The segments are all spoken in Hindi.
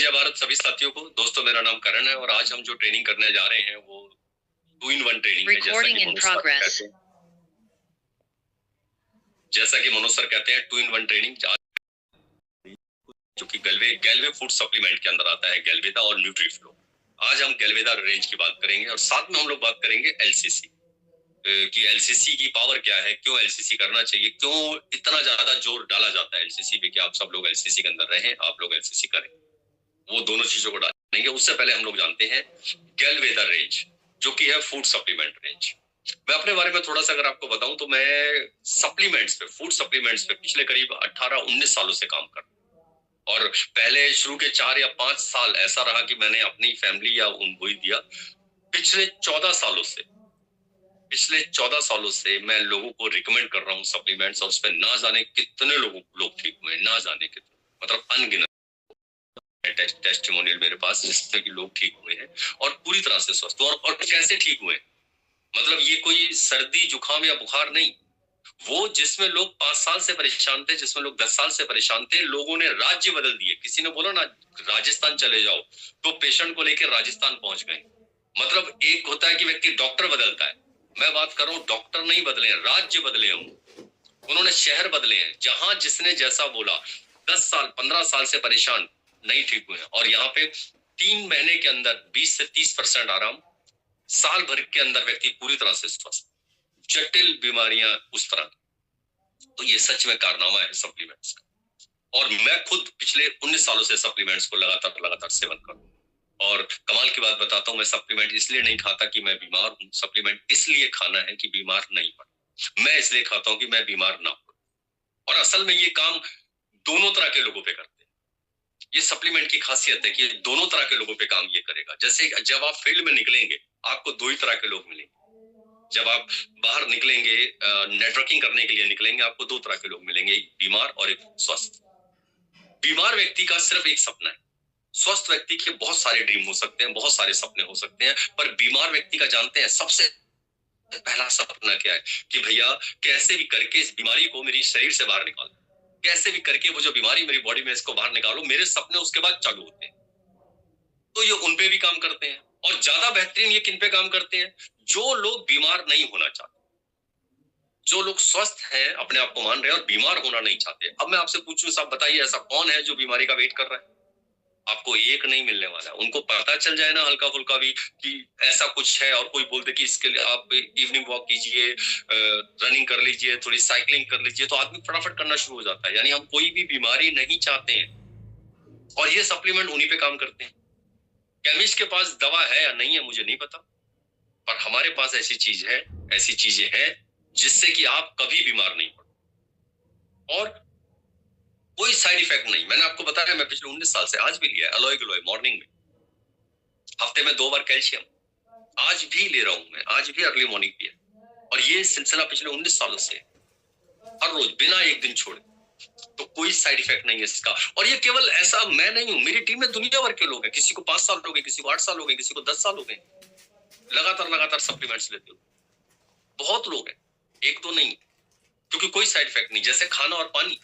जय भारत सभी साथियों को। दोस्तों मेरा नाम करण है और आज हम जो ट्रेनिंग करने जा रहे हैं वो 2-in-1 ट्रेनिंग है। जैसा कि मनोज सर कहते हैं 2-in-1 ट्रेनिंग, जो कि गैल्वे फूड सप्लीमेंट के अंदर आता है, गैल्वेदा और न्यूट्रीफ्लो। आज हम गैल्वेदा रेंज की बात करेंगे और साथ में हम लोग बात करेंगे एलसीसी कि एलसीसी की पावर क्या है, क्यों एलसीसी करना चाहिए, क्यों इतना ज्यादा जोर डाला जाता है एलसीसी पे कि आप सब लोग एलसीसी के अंदर रहें, आप लोग एलसीसी करें। वो दोनों चीजों को डालेंगे। उससे पहले हम लोग जानते हैं गैल्वेदा रेंज, जो कि है फूड सप्लीमेंट रेंज। मैं अपने बारे में थोड़ा सा अगर आपको बताऊं तो मैं सप्लीमेंट्स पे, फूड सप्लीमेंट्स पे पिछले करीब 18-19 सालों से काम कर रहा हूं। और पहले शुरू के 4 या 5 साल ऐसा रहा कि मैंने अपनी फैमिली या उनको ही दिया। पिछले 14 सालों से मैं लोगों को रिकमेंड कर रहा हूँ सप्लीमेंट्स, और उसमें ना जाने कितने लोग ठीक हुए, ना जाने कितने, मतलब अनगिनत टेस्टिमोनियल मेरे पास जिससे कि लोग ठीक हुए हैं और पूरी तरह से स्वस्थ। और कैसे ठीक हुए, मतलब ये कोई सर्दी जुकाम या बुखार नहीं, वो जिसमें लोग 5 साल से परेशान थे, जिसमें लोग 10 साल से परेशान थे, लोगों ने राज्य बदल दिए। किसी ने बोला ना राजस्थान चले जाओ, तो पेशेंट को लेकर राजस्थान पहुंच गए। मतलब एक होता है कि व्यक्ति डॉक्टर बदलता है, मैं बात कर रहा हूँ डॉक्टर नहीं बदले हैं, राज्य बदले हैं, उन्होंने शहर बदले हैं। जहां जिसने जैसा बोला, 10 साल 15 साल से परेशान नहीं ठीक हुए हैं, और यहाँ पे 3 महीने के अंदर 20 से 30% आराम, साल भर के अंदर व्यक्ति पूरी तरह से स्वस्थ, जटिल बीमारियां उस तरह। तो ये सच में कारनामा है सप्लीमेंट्स का। और मैं खुद पिछले 19 सालों से सप्लीमेंट्स को लगातार सेवन कर रहा हूं। और कमाल की बात बताता हूं, मैं सप्लीमेंट इसलिए नहीं खाता कि मैं बीमार हूं, सप्लीमेंट इसलिए खाना है कि बीमार नहीं पड़ा। मैं इसलिए खाता हूं कि मैं बीमार ना पड़ूं। और असल में ये काम दोनों तरह के लोगों पे करते हैं। ये सप्लीमेंट की खासियत है कि दोनों तरह के लोगों पे काम ये करेगा। जैसे जब आप फील्ड में निकलेंगे, आपको 2 ही तरह के लोग मिलेंगे। जब आप बाहर निकलेंगे, नेटवर्किंग करने के लिए निकलेंगे, आपको 2 तरह के लोग मिलेंगे, एक बीमार और एक स्वस्थ। बीमार व्यक्ति का सिर्फ एक सपना है, स्वस्थ व्यक्ति के बहुत सारे ड्रीम हो सकते हैं, बहुत सारे सपने हो सकते हैं, पर बीमार व्यक्ति का जानते हैं सबसे पहला सपना क्या है कि भैया कैसे भी करके इस बीमारी को मेरी शरीर से बाहर निकालो, कैसे भी करके वो जो बीमारी मेरी बॉडी में इसको बाहर निकालो। मेरे सपने उसके बाद चालू होते हैं। तो ये उन पे भी काम करते हैं, और ज्यादा बेहतरीन ये किन पे काम करते हैं, जो लोग बीमार नहीं होना चाहते, जो लोग स्वस्थ हैं, अपने आप को मान रहे हैं और बीमार होना नहीं चाहते। अब मैं आपसे पूछूं, साहब बताइए ऐसा कौन है जो बीमारी का वेट कर रहा है? आपको एक नहीं मिलने वाला। उनको पता चल जाए ना हल्का फुल्का भी कि ऐसा कुछ है, और कोई बोल दे कि इसके लिए आप इवनिंग वॉक कीजिए, रनिंग कर लीजिए, थोड़ी साइकिलिंग कर लीजिए, तो आदमी फटाफट करना शुरू हो जाता है। यानी हम कोई भी बीमारी नहीं चाहते हैं, और ये सप्लीमेंट उन्हीं पे काम करते हैं। केमिस्ट के पास दवा है या नहीं है मुझे नहीं पता, पर हमारे पास ऐसी चीजें हैं जिससे कि आप कभी बीमार नहीं पड़ो, और कोई साइड इफेक्ट नहीं। मैंने आपको बताया, मैं पिछले 19 साल से आज भी लिया है अलोय गलोय मॉर्निंग में, हफ्ते में 2 बार कैल्शियम, आज भी ले रहा हूं मैं, आज भी अर्ली मॉर्निंग पिया। और ये सिलसिला पिछले 19 सालों से हर रोज बिना एक दिन छोड़े। तो कोई साइड इफेक्ट नहीं है इसका। और ये केवल ऐसा मैं नहीं हूं, मेरी टीम में दुनिया भर के लोग हैं। किसी को 5 साल हो गए, किसी को 8 साल हो गए, किसी को 10 साल हो गए, लगातार सप्लीमेंट्स लेते हो। बहुत लोग हैं, एक तो नहीं, क्योंकि कोई साइड इफेक्ट नहीं। जैसे खाना और पानी,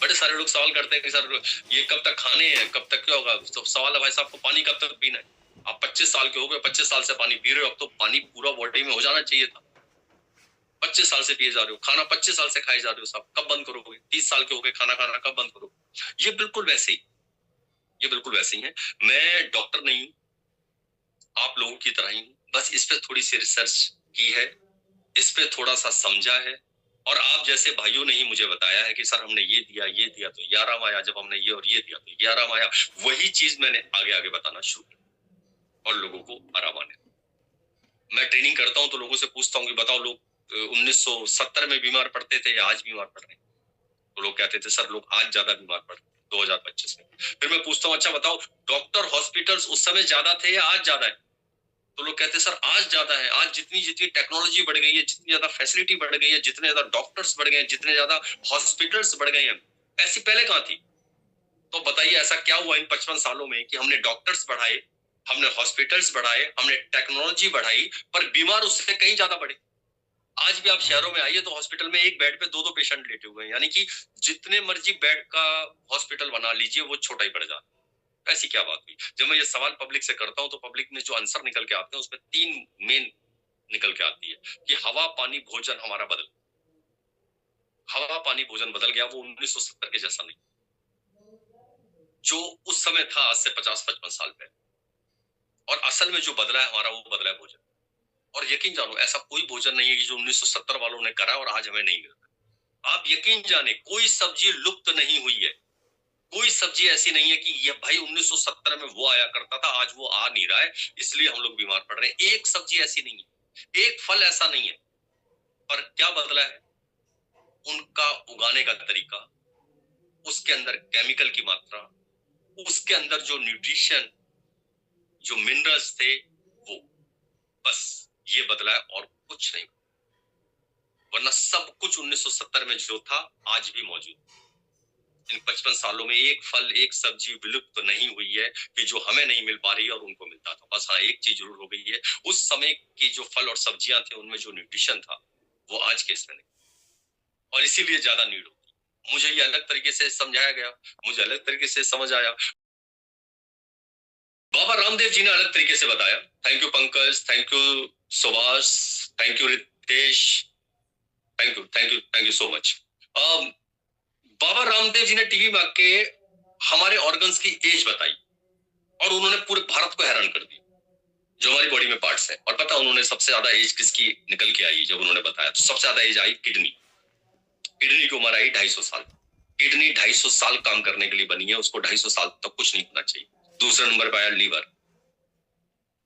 बड़े सारे लोग सवाल करते हैं कि सर ये कब तक खाने हैं, कब तक क्या होगा। तो सवाल है भाई साहब को पानी कब तक पीना है। आप 25 साल के हो गए, 25 साल से पानी पी रहे हो, अब तो पानी पूरा बॉडी में हो जाना चाहिए था। 25 साल से पिए जा रहे हो, खाना 25 साल से खाए जा रहे हो, साहब कब बंद करोगे? 30 साल के हो गए, खाना खाना कब बंद करोगे? ये बिल्कुल वैसे ही है। मैं डॉक्टर नहीं हूं, आप लोगों की तरह ही हूं, बस इस पे थोड़ी सी रिसर्च की है, इस पे थोड़ा सा समझा है, और आप जैसे भाइयों ने ही मुझे बताया है कि सर हमने ये दिया तो ये आराम आया, जब हमने ये और ये दिया तो ये आराम आया। वही चीज मैंने आगे बताना शुरू किया और लोगों को आराम आने। मैं ट्रेनिंग करता हूं तो लोगों से पूछता हूं कि बताओ लोग 1970 में बीमार पड़ते थे या आज बीमार पड़ रहे हैं? तो लोग कहते थे सर लोग आज ज्यादा बीमार पड़ रहे हैं 2025 में। फिर मैं पूछता हूं अच्छा बताओ डॉक्टर हॉस्पिटल्स उस समय ज्यादा थे या आज ज्यादा है? तो लोग कहते हैं सर आज ज्यादा है। आज जितनी टेक्नोलॉजी बढ़ गई है, जितनी ज्यादा फैसिलिटी बढ़ गई है, जितने ज्यादा डॉक्टर्स बढ़ गए हैं, जितने ज्यादा हॉस्पिटल्स बढ़ गए हैं, ऐसी पहले कहां थी? तो बताइए ऐसा क्या हुआ इन 55 सालों में कि हमने डॉक्टर्स बढ़ाए, हमने हॉस्पिटल्स बढ़ाए, हमने टेक्नोलॉजी बढ़ाई, पर बीमार उससे कहीं ज्यादा बढ़े। आज भी आप शहरों में आइए तो हॉस्पिटल में एक बेड पे 2-2 पेशेंट लेटे हुए हैं, यानी कि जितने मर्जी बेड का हॉस्पिटल बना लीजिए वो छोटा ही पड़ जाता है। ऐसी क्या बात हुई? जब मैं ये सवाल पब्लिक से करता हूं तो पब्लिक में जो आंसर निकल के आते हैं उसमें 3 मेन निकल के आती है कि हवा पानी भोजन हमारा बदल, हवा पानी भोजन बदल गया, वो 1970 के जैसा नहीं जो उस समय था, आज से 50-55 साल पहले। और असल में जो बदला है हमारा, वो बदला है भोजन। और यकीन जानो, ऐसा कोई भोजन नहीं है कि जो 1970 वालों ने करा और आज हमें नहीं मिलता। आप यकीन जाने, कोई सब्जी लुप्त नहीं हुई है, कोई सब्जी ऐसी नहीं है कि ये भाई 1970 में वो आया करता था, आज वो आ नहीं रहा है इसलिए हम लोग बीमार पड़ रहे हैं। एक सब्जी ऐसी नहीं है, एक फल ऐसा नहीं है। पर क्या बदला है? उनका उगाने का तरीका, उसके अंदर केमिकल की मात्रा, उसके अंदर जो न्यूट्रिशन, जो मिनरल्स थे, वो, बस ये बदला है और कुछ नहीं। वरना सब कुछ 1970 में जो था आज भी मौजूद। इन 55 सालों में एक फल, एक सब्जी विलुप्त तो नहीं हुई है कि जो हमें नहीं मिल पा रही है और उनको मिलता था। बस हाँ, एक चीज जरूर हो गई है, उस समय की जो फल और सब्जियां थे उनमें जो न्यूट्रिशन था वो आज के इसमें नहीं, और इसीलिए ज्यादा नीड होती। मुझे ये अलग तरीके से समझाया गया, मुझे अलग तरीके से समझ आया, बाबा रामदेव जी ने अलग तरीके से बताया। Thank you Pankaj, thank you Subhash, thank you Ritesh, thank you so much. Baba Ramdev ji ने टीवी में आके हमारे ऑर्गन्स की एज बताई और उन्होंने पूरे भारत को हैरान कर दिया, जो हमारी बॉडी में पार्ट्स है। और पता उन्होंने सबसे ज्यादा एज किसकी निकल के आई? जब उन्होंने बताया तो सबसे ज्यादा एज आई किडनी। किडनी की उम्र आई 250 साल। किडनी 250 साल काम करने के लिए बनी है, उसको 250 साल तक कुछ नहीं होना चाहिए। दूसरे नंबर पर आया लीवर।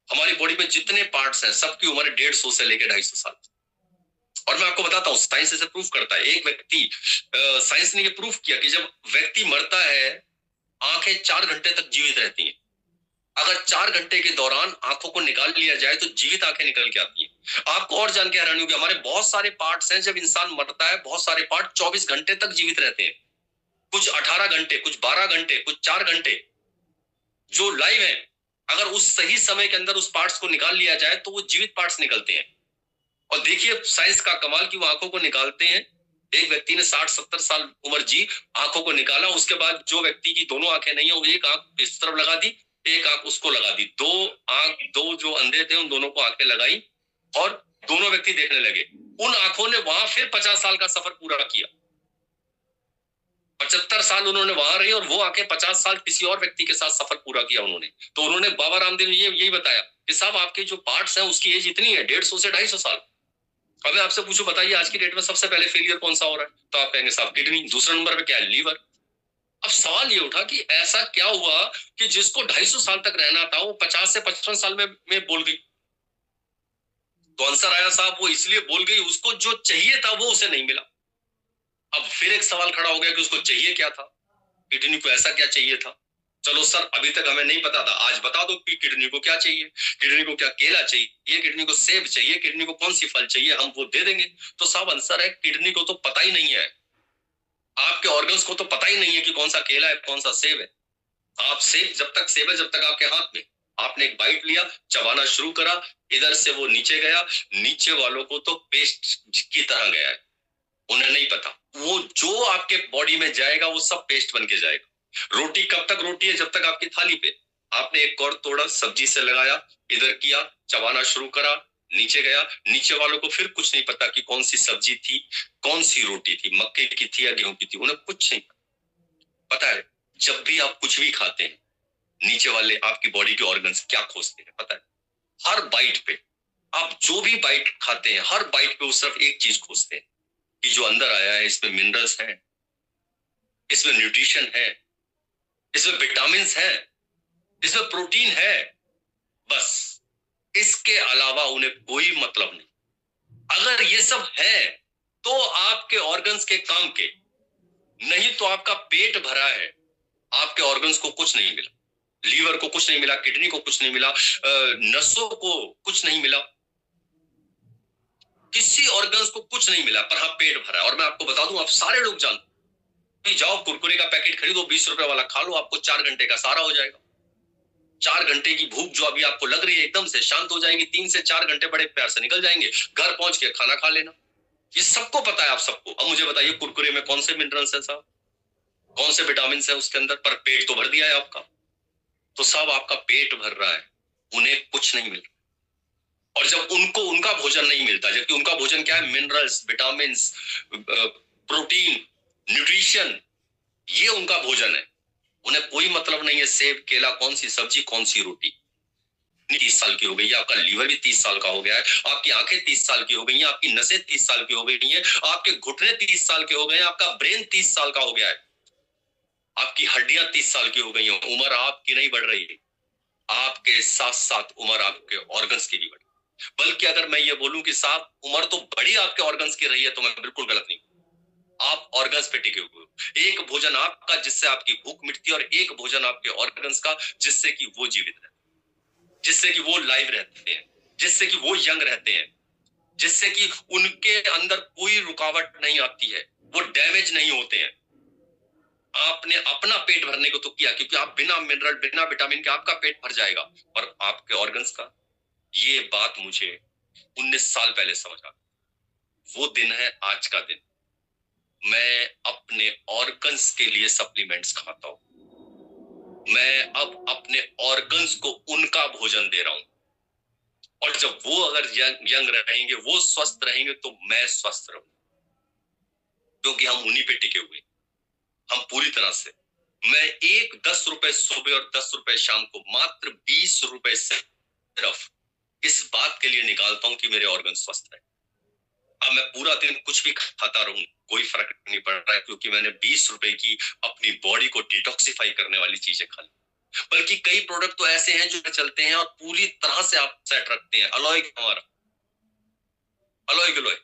हमारी बॉडी में जितने पार्ट्स हैं सबकी उम्र 150 से लेकर 250 साल। और मैं आपको बताता हूं, साइंस इसे प्रूफ करता है। एक व्यक्ति, साइंस ने ये प्रूफ किया कि जब व्यक्ति मरता है, आंखें 4 घंटे तक जीवित रहती हैं। अगर 4 घंटे के दौरान आंखों को निकाल लिया जाए तो जीवित आंखें निकल के आती हैं। आपको और जान के हैरानी होगी, हमारे बहुत सारे पार्ट्स हैं, जब इंसान मरता है बहुत सारे पार्ट 24 घंटे तक जीवित रहते हैं। कुछ 18 घंटे, कुछ 12 घंटे, कुछ 4 घंटे जो लाइव है। अगर उस सही समय के अंदर उस पार्ट्स को निकाल लिया जाए तो वो जीवित पार्ट्स निकलते हैं। और देखिए साइंस का कमाल कि वो आंखों को निकालते हैं। एक व्यक्ति ने 60-70 साल उम्र जी, आंखों को निकाला, उसके बाद जो व्यक्ति की दोनों आंखें नहीं है वो एक आंख इस तरफ लगा दी, एक आंख उसको लगा दी, दो जो अंधे थे उन दोनों को आंखें लगाई और दोनों व्यक्ति देखने लगे। उन आंखों ने वहां फिर 50 साल का सफर पूरा किया। 75 साल उन्होंने वहां रही और वो आंखें 50 साल किसी और व्यक्ति के साथ सफर पूरा किया उन्होंने। तो उन्होंने, बाबा रामदेव ने यही बताया कि साहब आपके जो पार्ट्स हैं उसकी एज इतनी है, 150 से 250 साल। अब मैं आपसे पूछूं, बताइए आज की डेट में सबसे पहले फेलियर कौन सा हो रहा है? तो आप कहेंगे साहब किडनी। दूसरे नंबर पे क्या है? लीवर। अब सवाल ये उठा कि ऐसा क्या हुआ कि जिसको 250 साल तक रहना था वो 50 से 55 साल में बोल गई? तो आंसर आया साहब, वो इसलिए बोल गई, उसको जो चाहिए था वो उसे नहीं मिला। अब फिर एक सवाल खड़ा हो गया कि उसको चाहिए क्या था? किडनी को ऐसा क्या चाहिए था? चलो सर, अभी तक हमें नहीं पता था, आज बता दो कि किडनी को क्या चाहिए। किडनी को क्या केला चाहिए, किडनी को सेब चाहिए, किडनी को कौन सी फल चाहिए, हम वो दे देंगे। तो साहब आंसर है, किडनी को तो पता ही नहीं है, आपके ऑर्गन्स को तो पता ही नहीं है कि कौन सा केला है, कौन सा सेब है। आप सेब जब तक सेब है, जब तक आपके हाथ में, आपने एक बाइट लिया, चबाना शुरू करा, इधर से वो नीचे गया, नीचे वालों को तो पेस्ट की तरह गया है, उन्हें नहीं पता। वो जो आपके बॉडी में जाएगा वो सब पेस्ट बन के जाएगा। रोटी कब तक रोटी है? जब तक आपकी थाली पे। आपने एक कौर तोड़ा, सब्जी से लगाया, इधर किया, चबाना शुरू करा, नीचे गया, नीचे वालों को फिर कुछ नहीं पता कि कौन सी सब्जी थी, कौन सी रोटी थी, मक्के की थी या गेहूं की थी, उन्हें कुछ नहीं पता है। जब भी आप कुछ भी खाते हैं, नीचे वाले आपकी बॉडी के ऑर्गन्स क्या खोजते हैं पता है? हर बाइट पे, आप जो भी बाइट खाते हैं, हर बाइट पे वो सिर्फ एक चीज खोजते हैं कि जो अंदर आया है इसमें मिनरल्स हैं, इसमें न्यूट्रिशन है, इसमें विटामिन है, इसमें प्रोटीन है। बस इसके अलावा उन्हें कोई मतलब नहीं। अगर ये सब है तो आपके ऑर्गन्स के काम के, नहीं तो आपका पेट भरा है, आपके ऑर्गन्स को कुछ नहीं मिला। लीवर को कुछ नहीं मिला, किडनी को कुछ नहीं मिला, नसों को कुछ नहीं मिला, किसी ऑर्गन्स को कुछ नहीं मिला, पर हाँ पेट भरा है। और मैं आपको बता दूं, आप सारे लोग जानते, जाओ कुरकुरे का पैकेट खरीदो 20 रुपए वाला, खा लो, आपको 4 घंटे का सारा हो जाएगा। 4 घंटे की भूख जो अभी आपको लग रही है एकदम से शांत हो जाएगी, 3 से 4 घंटे बड़े प्यार से निकल जाएंगे। घर पहुंच के खाना खा लेना, ये सबको पता है आप सबको। अब मुझे बताइए कुरकुरे में कौन से मिनरल्स है साहब, कौन से विटामिन है उसके अंदर? पर पेट तो भर दिया है आपका। तो साहब आपका पेट भर रहा है, उन्हें कुछ नहीं मिल रहा। और जब उनको उनका भोजन नहीं मिलता, जबकि उनका भोजन क्या है, मिनरल्स, विटामिन, प्रोटीन, न्यूट्रिशन, ये उनका भोजन है। उन्हें कोई मतलब नहीं है सेब, केला, कौन सी सब्जी, कौन सी रोटी। 30 साल की हो गई है, आपका लीवर भी 30 साल का हो गया है, आपकी आंखें 30 साल की हो गई हैं, आपकी नसें 30 साल की हो गई हैं, आपके घुटने 30 साल के हो गए हैं, आपका ब्रेन 30 साल का हो गया है, आपकी हड्डियां 30 साल की हो गई हैं। उम्र आपकी नहीं बढ़ रही है, आपके साथ साथ उम्र आपके ऑर्गन्स की भी बढ़ी। बल्कि अगर मैं ये बोलूं कि साहब उम्र तो बड़ी आपके ऑर्गन्स की रही है, तो मैं बिल्कुल गलत नहीं। आप ऑर्गन्स पे टिके हुए हो। एक भोजन आपका जिससे आपकी भूख मिटती है, और एक भोजन आपके ऑर्गन्स का जिससे कि वो जीवित रहते हैं, जिससे कि वो लाइव रहते हैं, जिससे कि वो यंग रहते हैं, जिससे कि उनके अंदर कोई रुकावट नहीं आती है, वो डैमेज नहीं होते हैं। आपने अपना पेट भरने को तो किया, क्योंकि आप बिना मिनरल, बिना विटामिन के आपका पेट भर जाएगा, और आपके ऑर्गन्स का। ये बात मुझे 19 साल पहले समझ आ, वो दिन है आज का दिन। मैं अपने ऑर्गन्स के लिए सप्लीमेंट्स खाता हूं। मैं अब अपने ऑर्गन्स को उनका भोजन दे रहा हूं, और जब वो अगर यंग रहेंगे, वो स्वस्थ रहेंगे, तो मैं स्वस्थ रहूंगा, क्योंकि हम उन्हीं पे टिके हुए, हम पूरी तरह से। मैं एक 10 रुपए सुबह और 10 रुपए शाम को, मात्र 20 रुपए सिर्फ इस बात के लिए निकालता हूं कि मेरे ऑर्गन स्वस्थ रहे। अब मैं पूरा दिन कुछ भी खाता रहूं, कोई फर्क नहीं पड़ रहा है, क्योंकि मैंने 20 रुपए की अपनी बॉडी को डिटॉक्सिफाई करने वाली चीजें खा ली। बल्कि कई प्रोडक्ट तो ऐसे हैं जो चलते हैं और पूरी तरह से आप सेट रखते हैं। अलॉय, हमारा अलॉय गिलोय,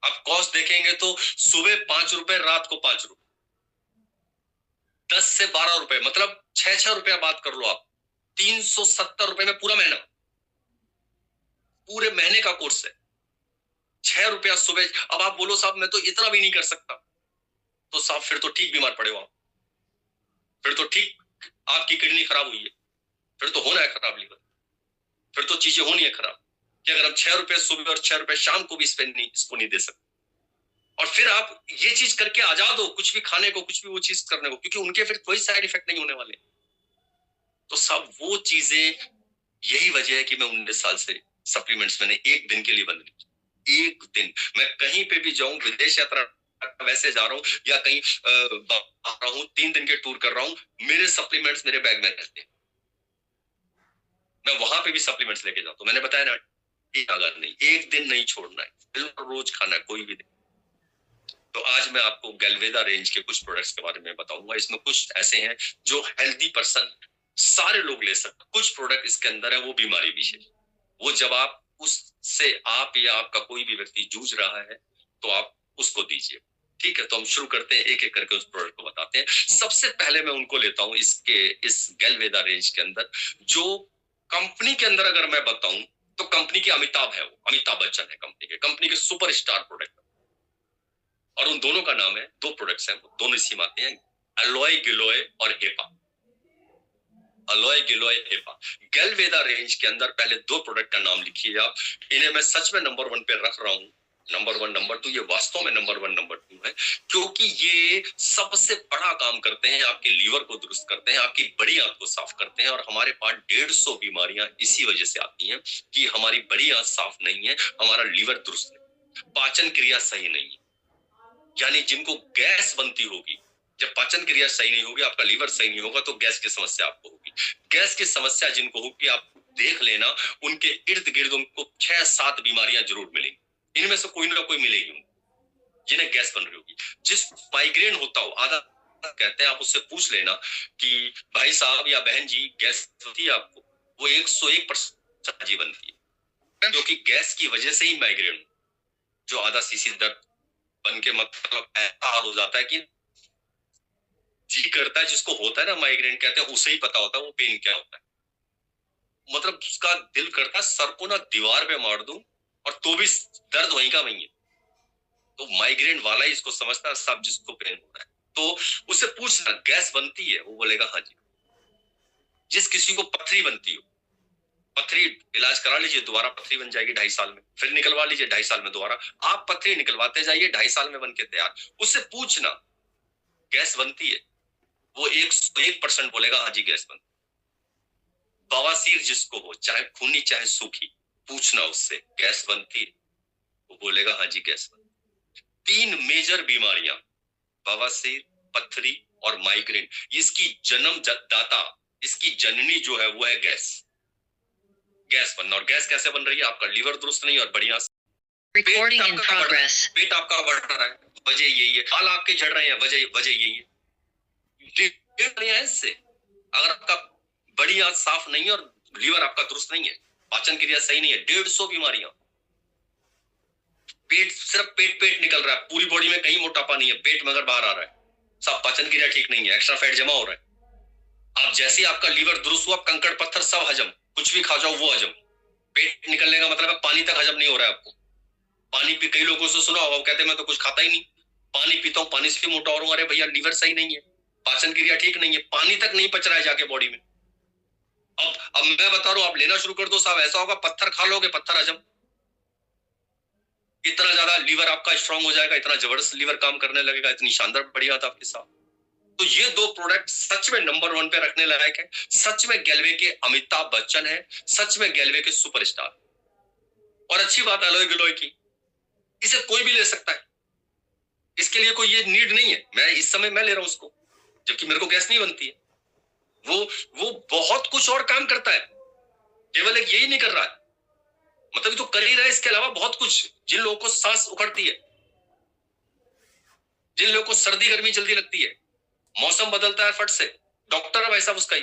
आप कॉस्ट देखेंगे तो सुबह 5 रुपए, रात को 5 रुपए, 10 से 12 रुपए, मतलब 6 रुपया बात कर लो आप। 370 रुपए में पूरा महीना, पूरे महीने का कोर्स है। 6 रुपया सुबह। अब आप बोलो साहब मैं तो इतना भी नहीं कर सकता, तो साहब फिर तो ठीक बीमार पड़े हो आप, फिर तो ठीक आपकी किडनी खराब हुई है, फिर तो होना है खराब लीवर, फिर तो चीजें होनी है खराब, कि अगर हम 6 रुपए सुबह और 6 रुपए शाम को भी इसको नहीं दे सकते। और फिर आप ये चीज करके आजाद हो, कुछ भी खाने को, कुछ भी वो चीज करने को, क्योंकि उनके फिर कोई साइड इफेक्ट नहीं होने वाले। तो साहब वो चीजें, यही वजह है कि मैं 19 साल से सप्लीमेंट्स मैंने एक दिन के लिए बंद की। एक दिन मैं कहीं पे भी जाऊं, विदेश यात्रा वैसे जा रहा हूं या कहीं आ रहा हूं, 3 दिन के टूर कर रहा हूं, मेरे सप्लीमेंट्स मेरे बैग में रहते हैं। मैं वहां पे भी सप्लीमेंट्स लेके जाता हूं। मैंने बताया ना, अगर नहीं, एक दिन नहीं छोड़ना है, रोज खाना है, कोई भी दिन। तो आज मैं आपको गैल्वेदा रेंज के कुछ प्रोडक्ट्स के बारे में बताऊंगा। इसमें कुछ ऐसे हैं जो हेल्दी पर्सन, सारे लोग ले सकते। कुछ प्रोडक्ट इसके अंदर है वो बीमारी विशेष, वो जब आप उससे, आप या आपका कोई भी व्यक्ति जूझ रहा है, तो आप उसको दीजिए। ठीक है, तो हम शुरू करते हैं, एक एक करके उस प्रोडक्ट को बताते हैं। सबसे पहले मैं उनको लेता हूं इस गैल्वेदा रेंज के अंदर, जो कंपनी के अंदर अगर मैं बताऊं तो कंपनी के अमिताभ है, वो अमिताभ बच्चन है कंपनी के सुपरस्टार प्रोडक्ट। और उन दोनों का नाम है, 2 प्रोडक्ट्स हैं, दोनों इसी आते हैं, अलॉय गिलोय और हेपा। अलॉय गिलोय हेपा गैल्वेदा रेंज के अंदर पहले 2 प्रोडक्ट का नाम लिखिए आप। इन्हें मैं सच में नंबर 1 पे रख रहा हूं, नंबर 1, नंबर 2, ये वास्तव में नंबर 1, नंबर 2 है, क्योंकि ये सबसे बड़ा काम करते हैं, आपके लीवर को दुरुस्त करते हैं, आपकी बड़ी आंत को साफ करते हैं। और हमारे पास 150 बीमारियां इसी वजह से आती हैं कि हमारी बड़ी आंत साफ नहीं है, हमारा लीवर दुरुस्त नहीं, पाचन क्रिया सही नहीं है। यानी जिनको गैस बनती होगी, जब पाचन क्रिया सही नहीं होगी, आपका लीवर सही नहीं होगा, तो गैस की समस्या आपको होगी। गैस की समस्या जिनको होगी, आप देख लेना, उनके इर्द गिर्द उनको 6-7 बीमारियां जरूर मिलेंगी, इनमें से कोई ना कोई मिलेगी जिन्हें गैस बन रही होगी। जिस माइग्रेन होता हो, आधा कहते हैं, आप उससे पूछ लेना कि भाई साहब या बहन जी गैस होती है आपको, वो 101% जी बनती है, क्योंकि गैस की वजह से ही माइग्रेन, जो आधा सीसी दर्द बन के मतलब ऐसा हाल हो जाता है कि जी करता है, जिसको होता है ना माइग्रेन कहते हैं, उसे ही पता होता है वो पेन क्या होता है। मतलब उसका दिल करता है सर को ना दीवार पे मार दूं, और तो भी दर्द वहीं का वहीं है। तो माइग्रेन वाला ही इसको समझता है, सब जिसको पेन होता है। तो उससे पूछना गैस बनती है, वो बोलेगा हाँ जी। जिस किसी को पथरी बनती हो, पथरी इलाज करा लीजिए, दोबारा पथरी बन जाएगी 2.5 साल में, फिर निकलवा लीजिए 2.5 साल में दोबारा, आप पथरी निकलवाते जाइए, 2.5 साल में बन के तैयार। उससे पूछना गैस बनती है, वो 101% बोलेगा हाँ जी गैस बनती। बवासीर जिसको हो, चाहे खूनी चाहे सूखी, पूछना उससे गैस बनती है, वो बोलेगा हाँ जी गैस बनती। 3 मेजर बीमारियां, बवासीर, पथरी और माइग्रेन, इसकी दाता, इसकी जननी जो है वो है गैस। गैस बनना, और गैस कैसे बन रही है? आपका लीवर दुरुस्त नहीं और बढ़िया Recording in progress. पेट आपका बढ़ रहा है, वजह यही है। बाल आपके झड़ रहे हैं, वजह यही है। इससे अगर आपका बढ़िया साफ नहीं है और लीवर आपका दुरुस्त नहीं है, पाचन क्रिया सही नहीं है, 150 बीमारियां। पेट, सिर्फ पेट निकल रहा है, पूरी बॉडी में कहीं मोटापा नहीं है, पेट में अगर बाहर आ रहा है, सब पाचन क्रिया ठीक नहीं है, एक्स्ट्रा फैट जमा हो रहा है। आप जैसे आपका लीवर दुरुस्त हुआ, कंकड़ पत्थर सब हजम, कुछ भी खा जाओ वो हजम। पेट निकलने का मतलब है पानी तक हजम नहीं हो रहा है आपको। पानी पी, कई लोगों से सुना होगा वो कहते हैं मैं तो कुछ खाता ही नहीं, पानी पीता हूँ, पानी से मोटा हो रहा हूँ। अरे भैया लीवर सही नहीं है, पाचन क्रिया ठीक नहीं है, पानी तक नहीं पच रहा है जाके बॉडी में। अब मैं बता रहा हूँ, आप लेना शुरू कर दो साहब, ऐसा होगा पत्थर खा लोगे, पत्थर हजम। इतना ज्यादा लीवर आपका स्ट्रांग हो जाएगा, इतना जबरदस्त लीवर काम करने लगेगा, इतनी शानदार बढ़िया था आपके साथ। तो ये 2 प्रोडक्ट सच में नंबर 1 पे रखने लायक है। सच में गैल्वे के अमिताभ बच्चन है, सच में गैल्वे के सुपरस्टार। और अच्छी बात एलोय गिलोय की, इसे कोई भी ले सकता है, इसके लिए कोई ये नीड नहीं है। मैं इस समय मैं ले रहा हूं उसको, जबकि मेरे को गैस नहीं बनती है। वो बहुत कुछ और काम करता है, केवल एक यही नहीं कर रहा है, मतलब तो कर ही रहा है, इसके अलावा बहुत कुछ। जिन लोगों को सांस उखड़ती है, जिन लोगों को सर्दी गर्मी जल्दी लगती है, मौसम बदलता है फट से, डॉक्टर है भाई साहब उसका ही,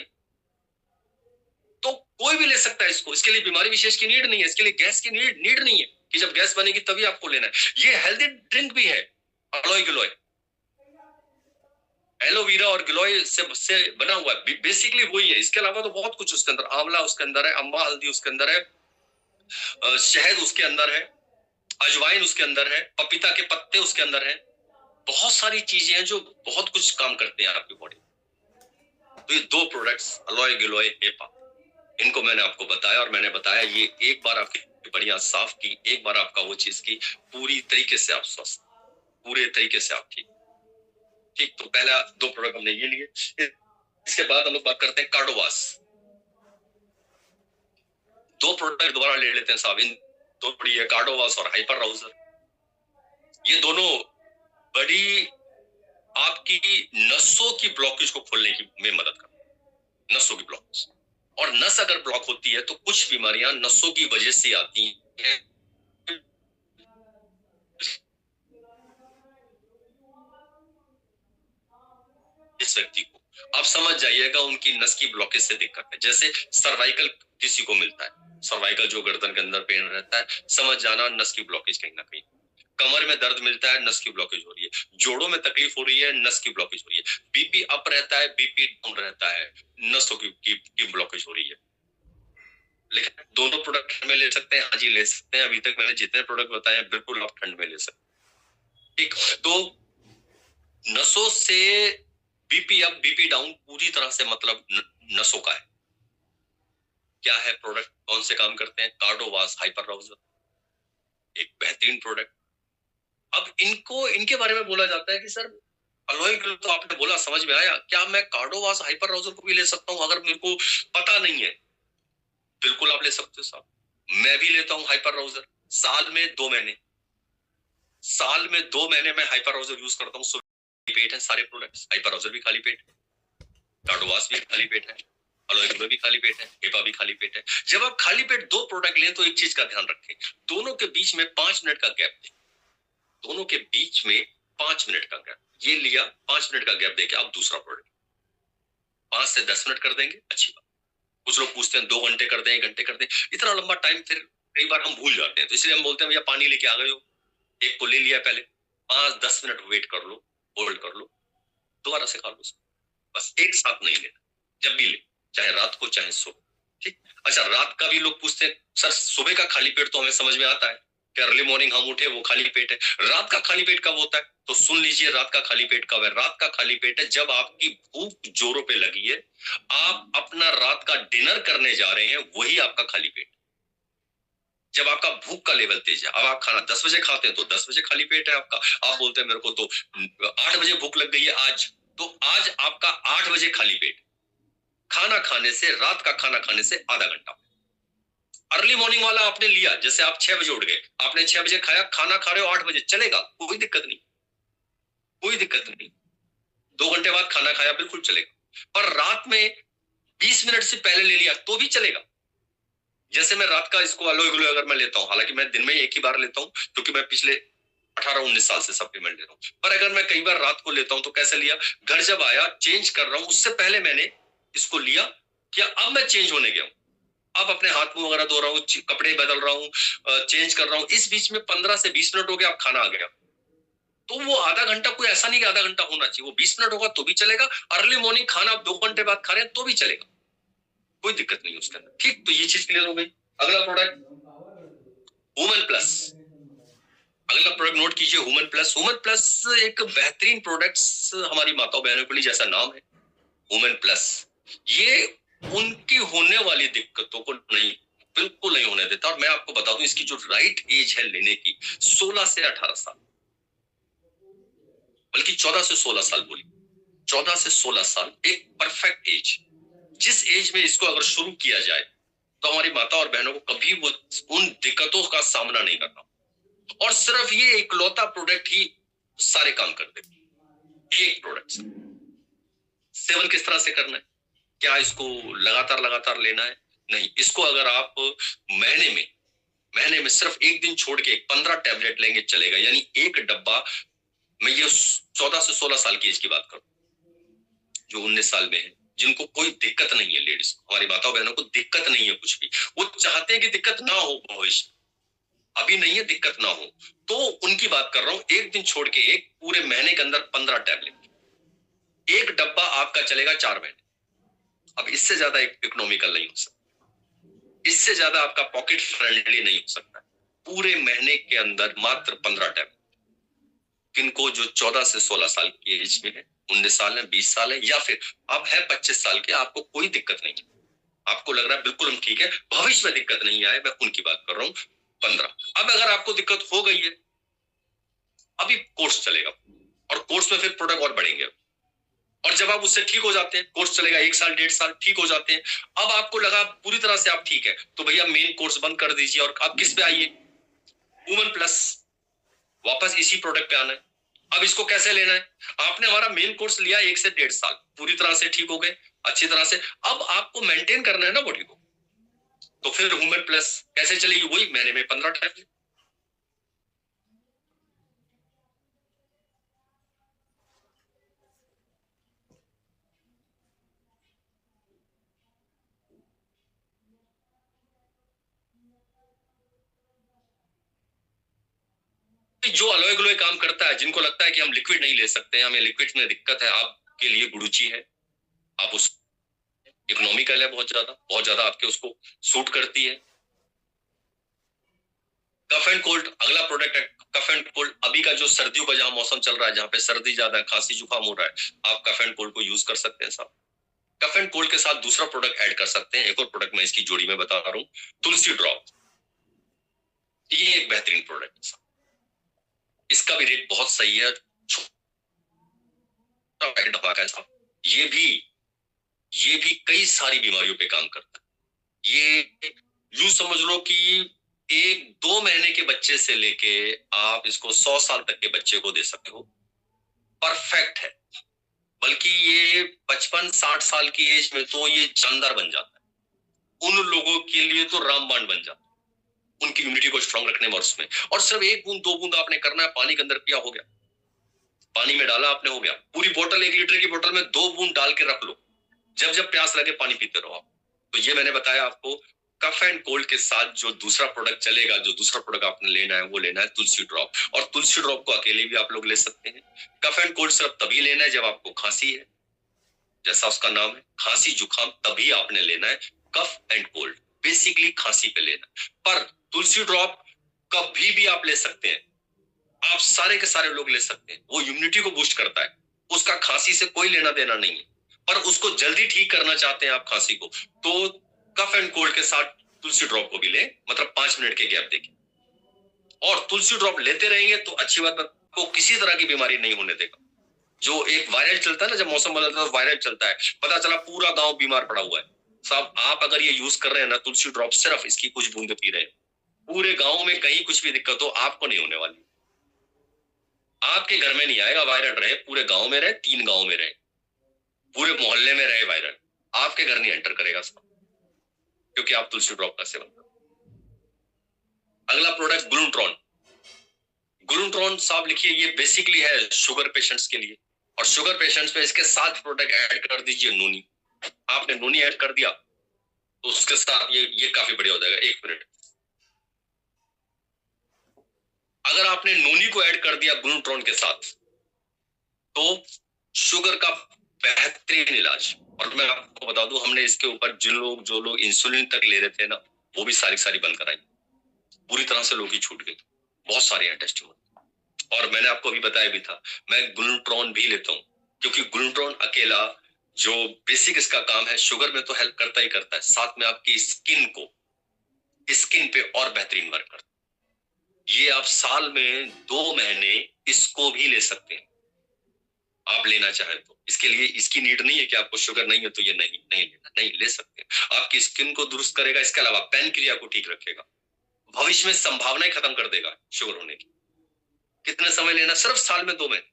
तो कोई भी ले सकता है इसको। इसके लिए बीमारी विशेष की नीड नहीं है, इसके लिए गैस की नीड नहीं है कि जब गैस बनेगी तभी आपको लेना है। ये हेल्दी ड्रिंक भी है, अलोय गिलोय, एलोवेरा और गिलोय से बना हुआ है, बेसिकली वही है। इसके अलावा तो बहुत कुछ उसके अंदर, आंवला उसके अंदर है, अम्बा हल्दी उसके अंदर है, शहद उसके अंदर है, अजवाइन उसके अंदर है, पपीता के पत्ते उसके अंदर है, बहुत सारी चीजें हैं जो बहुत कुछ काम करते हैं आपकी बॉडी। तो ये 2 प्रोडक्ट्स अलोय गिलोय हेपा, इनको मैंने आपको बताया, और मैंने बताया ये एक बार आपकी बढ़िया साफ की, एक बार आपका वो चीज की, पूरी तरीके से आप स्वस्थ, पूरे तरीके से आप ठीक। तो पहला 2 प्रोडक्ट हमने ये लिए। इसके बाद हम लोग बात करते हैं कार्डोवास। 2 प्रोडक्ट दोबारा ले लेते हैं साहब, इन दो बड़ी है, कार्डोवास और हाइपर राउजर। ये दोनों बड़ी आपकी नसों की ब्लॉकेज को खोलने की में मदद करते हैं, नसों की ब्लॉकेज। और नस अगर ब्लॉक होती है तो कुछ बीमारियां नसों की वजह से आती हैं। इस व्यक्ति को आप समझ जाइएगा उनकी नस की ब्लॉकेज से दिक्कत है। जैसे सर्वाइकल किसी को मिलता है, सर्वाइकल जो गर्दन के अंदर पेन रहता है, समझ जाना नस की ब्लॉकेज कहीं ना कहीं। कमर में दर्द मिलता है, नस की ब्लॉकेज हो रही है। जोड़ों में तकलीफ हो रही है, नस की ब्लॉकेज हो रही है। बीपी अप रहता है, बीपी डाउन रहता है, नसों की ब्लॉकेज हो रही है। लेकिन दोनों प्रोडक्ट ठंड में ले सकते हैं, हाँ जी ले सकते हैं। अभी तक मैंने जितने प्रोडक्ट बताए बिल्कुल आप ठंड में ले सकते हैं। ठीक, तो नसों से बीपी अप बीपी डाउन पूरी तरह से मतलब नसों का है। क्या है प्रोडक्ट, कौन से काम करते हैं? कार्डोवास हाइपर राउजर, एक बेहतरीन प्रोडक्ट। अब इनके बारे में बोला जाता है कि सर अलोय गिलोय तो आपने बोला समझ में आया, क्या मैं कार्डोवास हाइपर राउजर को भी ले सकता हूं अगर मेरे को पता नहीं है? बिल्कुल आप ले सकते हो साहब, मैं भी लेता हूं हाइपर राउजर। साल में 2 महीने में हाइपर राउजर यूज करता हूँ। पेट है सारे प्रोडक्ट्स, हाइपर राउजर भी खाली पेट है, कार्डोवास भी खाली पेट है, अलोय गिलोय भी खाली पेट है, हेपा भी खाली पेट है। जब आप खाली पेट 2 प्रोडक्ट लें तो एक चीज का ध्यान रखें, दोनों के बीच में 5 मिनट का गैप दें। दोनों के बीच में 5 मिनट का गैप, ये लिया 5 मिनट का गैप देके आप दूसरा प्रोडक्ट 5 से 10 मिनट कर देंगे, अच्छी बात। कुछ लोग पूछते हैं 2 घंटे कर दें, 1 घंटे कर दें, इतना लंबा टाइम फिर कई बार हम भूल जाते हैं। तो इसलिए हम बोलते हैं भैया पानी लेके आ गए हो, एक को ले लिया, पहले 5-10 मिनट वेट कर लो, होल्ड कर लो, दोबारा से खा लो। बस एक साथ नहीं लेना, जब भी ले, चाहे रात को चाहे सुबह। ठीक, अच्छा रात का भी लोग पूछते हैं सर सुबह का खाली पेट तो हमें समझ में आता है कि अर्ली मॉर्निंग हम उठे वो खाली पेट है, रात का खाली पेट कब होता है? तो सुन लीजिए रात का खाली पेट कब है। रात का खाली पेट है जब आपकी भूख जोरों पे लगी है, आप अपना रात का डिनर करने जा रहे हैं, वही आपका खाली पेट। जब आपका भूख का लेवल तेज है, अब आप खाना 10 बजे खाते हैं तो 10 बजे खाली पेट है आपका। आप बोलते हैं मेरे को तो 8 बजे भूख लग गई है आज, तो आज आपका 8 बजे खाली पेट। खाना खाने से, रात का खाना खाने से आधा घंटा। अर्ली मॉर्निंग वाला आपने लिया, जैसे आप 6 बजे उठ गए, आपने 6 बजे खाया, खाना खा रहे हो 8 बजे, चलेगा, कोई दिक्कत नहीं, कोई दिक्कत नहीं। 2 घंटे बाद खाना खाया, बिल्कुल चलेगा। पर रात में 20 मिनट से पहले ले लिया तो भी चलेगा। जैसे मैं रात का इसको अलोई गलोई अगर मैं लेता हूं, हालांकि मैं दिन में एक ही बार लेता हूं क्योंकि मैं पिछले 18-19 साल से सप्लीमेंट ले रहा हूं, पर अगर मैं कई बार रात को लेता हूं तो कैसे लिया, घर जब आया चेंज कर रहा हूं उससे पहले मैंने इसको लिया, क्या अब मैं चेंज होने गया हूं, अब अपने हाथ मुंह वगैरह धो रहा हूँ, कपड़े बदल रहा हूँ, चेंज कर रहा हूँ, इस बीच में 15 से 20 मिनट हो गया, अब खाना आ गया, तो वो आधा घंटा कोई ऐसा नहीं कि आधा घंटा होना चाहिए, वो 20 मिनट होगा तो भी चलेगा। अर्ली मॉर्निंग खाना आप 2 घंटे बाद खा रहे हैं तो भी चलेगा, कोई दिक्कत नहीं उसके अंदर। ठीक, तो ये चीज क्लियर हो गई। अगला प्रोडक्ट वुमेन प्लस। अगला प्रोडक्ट नोट कीजिए, वुमेन प्लस। वुमेन प्लस एक बेहतरीन प्रोडक्ट हमारी माताओं बहनों के लिए, जैसा नाम है वुमेन प्लस, ये उनकी होने वाली दिक्कतों को नहीं, बिल्कुल नहीं होने देता। और मैं आपको बता दूं इसकी जो राइट एज है लेने की, 16 से 18 साल, बल्कि 14 से 16 साल बोली, 14 से 16 साल एक परफेक्ट एज। जिस एज में इसको अगर शुरू किया जाए तो हमारी माता और बहनों को कभी वो उन दिक्कतों का सामना नहीं करना, और सिर्फ ये इकलौता प्रोडक्ट ही सारे काम कर दे, एक प्रोडक्ट से। सेवन किस तरह से करना है, क्या इसको लगातार लगातार लेना है, नहीं, इसको अगर आप महीने में सिर्फ एक दिन छोड़ के 15 टैबलेट लेंगे चलेगा, यानी एक डब्बा। मैं ये 14 से 16 साल की एज की बात करूं, जो 19 साल में है, जिनको कोई दिक्कत नहीं है, लेडीज हमारी माताओं बहनों को दिक्कत नहीं है कुछ भी, वो चाहते हैं कि दिक्कत ना हो भविष्य, अभी नहीं है दिक्कत ना हो, तो उनकी बात कर रहा हूं। एक दिन छोड़ के एक पूरे महीने के अंदर 15 टैबलेट, एक डब्बा आपका चलेगा 4 महीने। अब इससे ज्यादा इकोनॉमिकल नहीं हो सकता, इससे ज्यादा आपका पॉकेट फ्रेंडली नहीं हो सकता। पूरे महीने के अंदर मात्र 15 टैबलेट। किनको जो 14 से 16 साल की एज में है, 19 साल है, 20 साल है, या फिर आप है 25 साल के, आपको कोई दिक्कत नहीं है, आपको लग रहा है बिल्कुल हम ठीक है, भविष्य में दिक्कत नहीं आए, मैं उनकी बात कर रहा हूं 15। अब अगर आपको दिक्कत हो गई है, अभी कोर्स चलेगा, और कोर्स में फिर प्रोडक्ट और बढ़ेंगे, और जब आप उससे ठीक हो जाते हैं, कोर्स चलेगा 1 साल 1.5 साल, ठीक हो जाते हैं, अब आपको लगा पूरी तरह से आप ठीक है, तो भैया मेन कोर्स बंद कर दीजिए और आप किस पे आइए, वुमेन प्लस, वापस इसी प्रोडक्ट पे आना है। अब इसको कैसे लेना है, आपने हमारा मेन कोर्स लिया 1 से 1.5 साल, पूरी तरह से ठीक हो गए अच्छी तरह से, अब आपको मेंटेन करना है ना बॉडी को, तो फिर वुमेन प्लस कैसे चलेगी, वही महीने में 15 टैबलेट। जो अलोय गलोय काम करता है, जिनको लगता है कि हम लिक्विड नहीं ले सकते हैं, हमें लिक्विड में दिक्कत है, आपके लिए गुरुची है, आप उस इकोनॉमिकल है, बहुत ज्यादा आपके उसको सूट करती है। कफ एंड कोल्ड अगला प्रोडक्ट है, कफ एंड कोल्ड। अभी का जो सर्दियों का जहां मौसम चल रहा है, जहां पे सर्दी ज्यादा है, खांसी जुकाम हो रहा है, आप कफ एंड कोल्ड को यूज कर सकते हैं साहब। कफ एंड कोल्ड के साथ दूसरा प्रोडक्ट ऐड कर सकते हैं, एक और प्रोडक्ट मैं इसकी जोड़ी में बता रहा हूं, तुलसी ड्रॉप। ये एक बेहतरीन प्रोडक्ट है, इसका भी रेट बहुत सही है, ये भी कई सारी बीमारियों पे काम करता है। ये यूं समझ लो कि 1-2 महीने के बच्चे से लेके आप इसको 100 साल तक के बच्चे को दे सकते हो, परफेक्ट है। बल्कि ये 55-60 साल की एज में तो ये जानदार बन जाता है, उन लोगों के लिए तो रामबाण बन जाता है, उनकी इम्यूनिटी को स्ट्रांग रखने में। उसमें और सिर्फ 1 बूंद 2 बूंद आपने करना है, पानी के अंदर पिया, हो गया, पानी में डाला आपने, हो गया। पूरी बोतल 1 लीटर की बोतल में 2 बूंद डाल के रख लो, जब जब प्यास लगे पानी पीते रहो आप। तो ये मैंने बताया आपको कफ एंड कोल्ड के साथ जो दूसरा प्रोडक्ट चलेगा, जो दूसरा प्रोडक्ट आपने लेना है वो लेना है तुलसी ड्रॉप। और तुलसी ड्रॉप को अकेले भी आप लोग ले सकते हैं। कफ एंड कोल्ड सिर्फ तभी लेना है जब आपको खांसी है, जैसा उसका नाम है, खांसी जुकाम, तभी आपने लेना है। कफ एंड कोल्ड बेसिकली खांसी पे लेना, पर तुलसी ड्रॉप कभी भी आप ले सकते हैं, आप सारे के सारे लोग ले सकते हैं। वो इम्यूनिटी को बूस्ट करता है, उसका खांसी से कोई लेना देना नहीं है, पर उसको जल्दी ठीक करना चाहते हैं आप खांसी को, तो कफ एंड कोल्ड के साथ तुलसी ड्रॉप को भी ले, मतलब 5 मिनट के गैप देके, और तुलसी ड्रॉप लेते रहेंगे तो अच्छी बात है, आपको किसी तरह की बीमारी नहीं होने देगा। जो एक वायरल चलता है ना, जब मौसम बदलता है तो वायरल चलता है, पता चला पूरा गांव बीमार पड़ा हुआ है। साहब आप अगर ये यूज कर रहे हैं ना, तुलसी ड्रॉप सिर्फ इसकी कुछ बूंद पी रहे हैं, पूरे गांव में कहीं कुछ भी दिक्कत हो आपको नहीं होने वाली। आपके घर में नहीं आएगा वायरल, रहे पूरे गांव में रहे, 3 गांव में रहे, पूरे मोहल्ले में रहे वायरल, आपके घर नहीं एंटर करेगा साहब, क्योंकि आप तुलसी ड्रॉप का सेवन करते। अगला प्रोडक्ट ग्लूट्रॉन। ग्लूट्रॉन साहब लिखिए, ये बेसिकली है शुगर पेशेंट्स के लिए, और शुगर पेशेंट्स में इसके 7 प्रोडक्ट ऐड कर दीजिए। नूनी, आपने नूनी ऐड कर दिया तो उसके साथ ये काफी बढ़िया हो जाएगा। 1 मिनट, अगर आपने नूनी को ऐड कर दिया ग्लूट्रॉन के साथ तो शुगर का बेहतरीन इलाज। और मैं आपको बता दूं, हमने इसके ऊपर जो लोग इंसुलिन तक ले रहे थे ना, वो भी सारी बंद कराई, पूरी तरह से लोग ही छूट गई। बहुत सारे हैं टेस्टिमोनी। और मैंने आपको अभी बताया भी था, मैं ग्लूट्रॉन भी लेता हूँ, क्योंकि ग्लूट्रॉन अकेला जो बेसिक इसका काम है, शुगर में तो हेल्प करता ही करता है, साथ में आपकी स्किन पे और बेहतरीन वर्क करता है। ये आप साल में 2 महीने इसको भी ले सकते हैं, आप लेना चाहे तो। इसके लिए इसकी नीड नहीं है कि आपको शुगर नहीं है तो ये नहीं लेना, नहीं ले सकते हैं। आपकी स्किन को दुरुस्त करेगा, इसके अलावा पैनक्रिया को ठीक रखेगा, भविष्य में संभावनाएं खत्म कर देगा शुगर होने की। कितने समय लेना? सिर्फ साल में 2 महीने,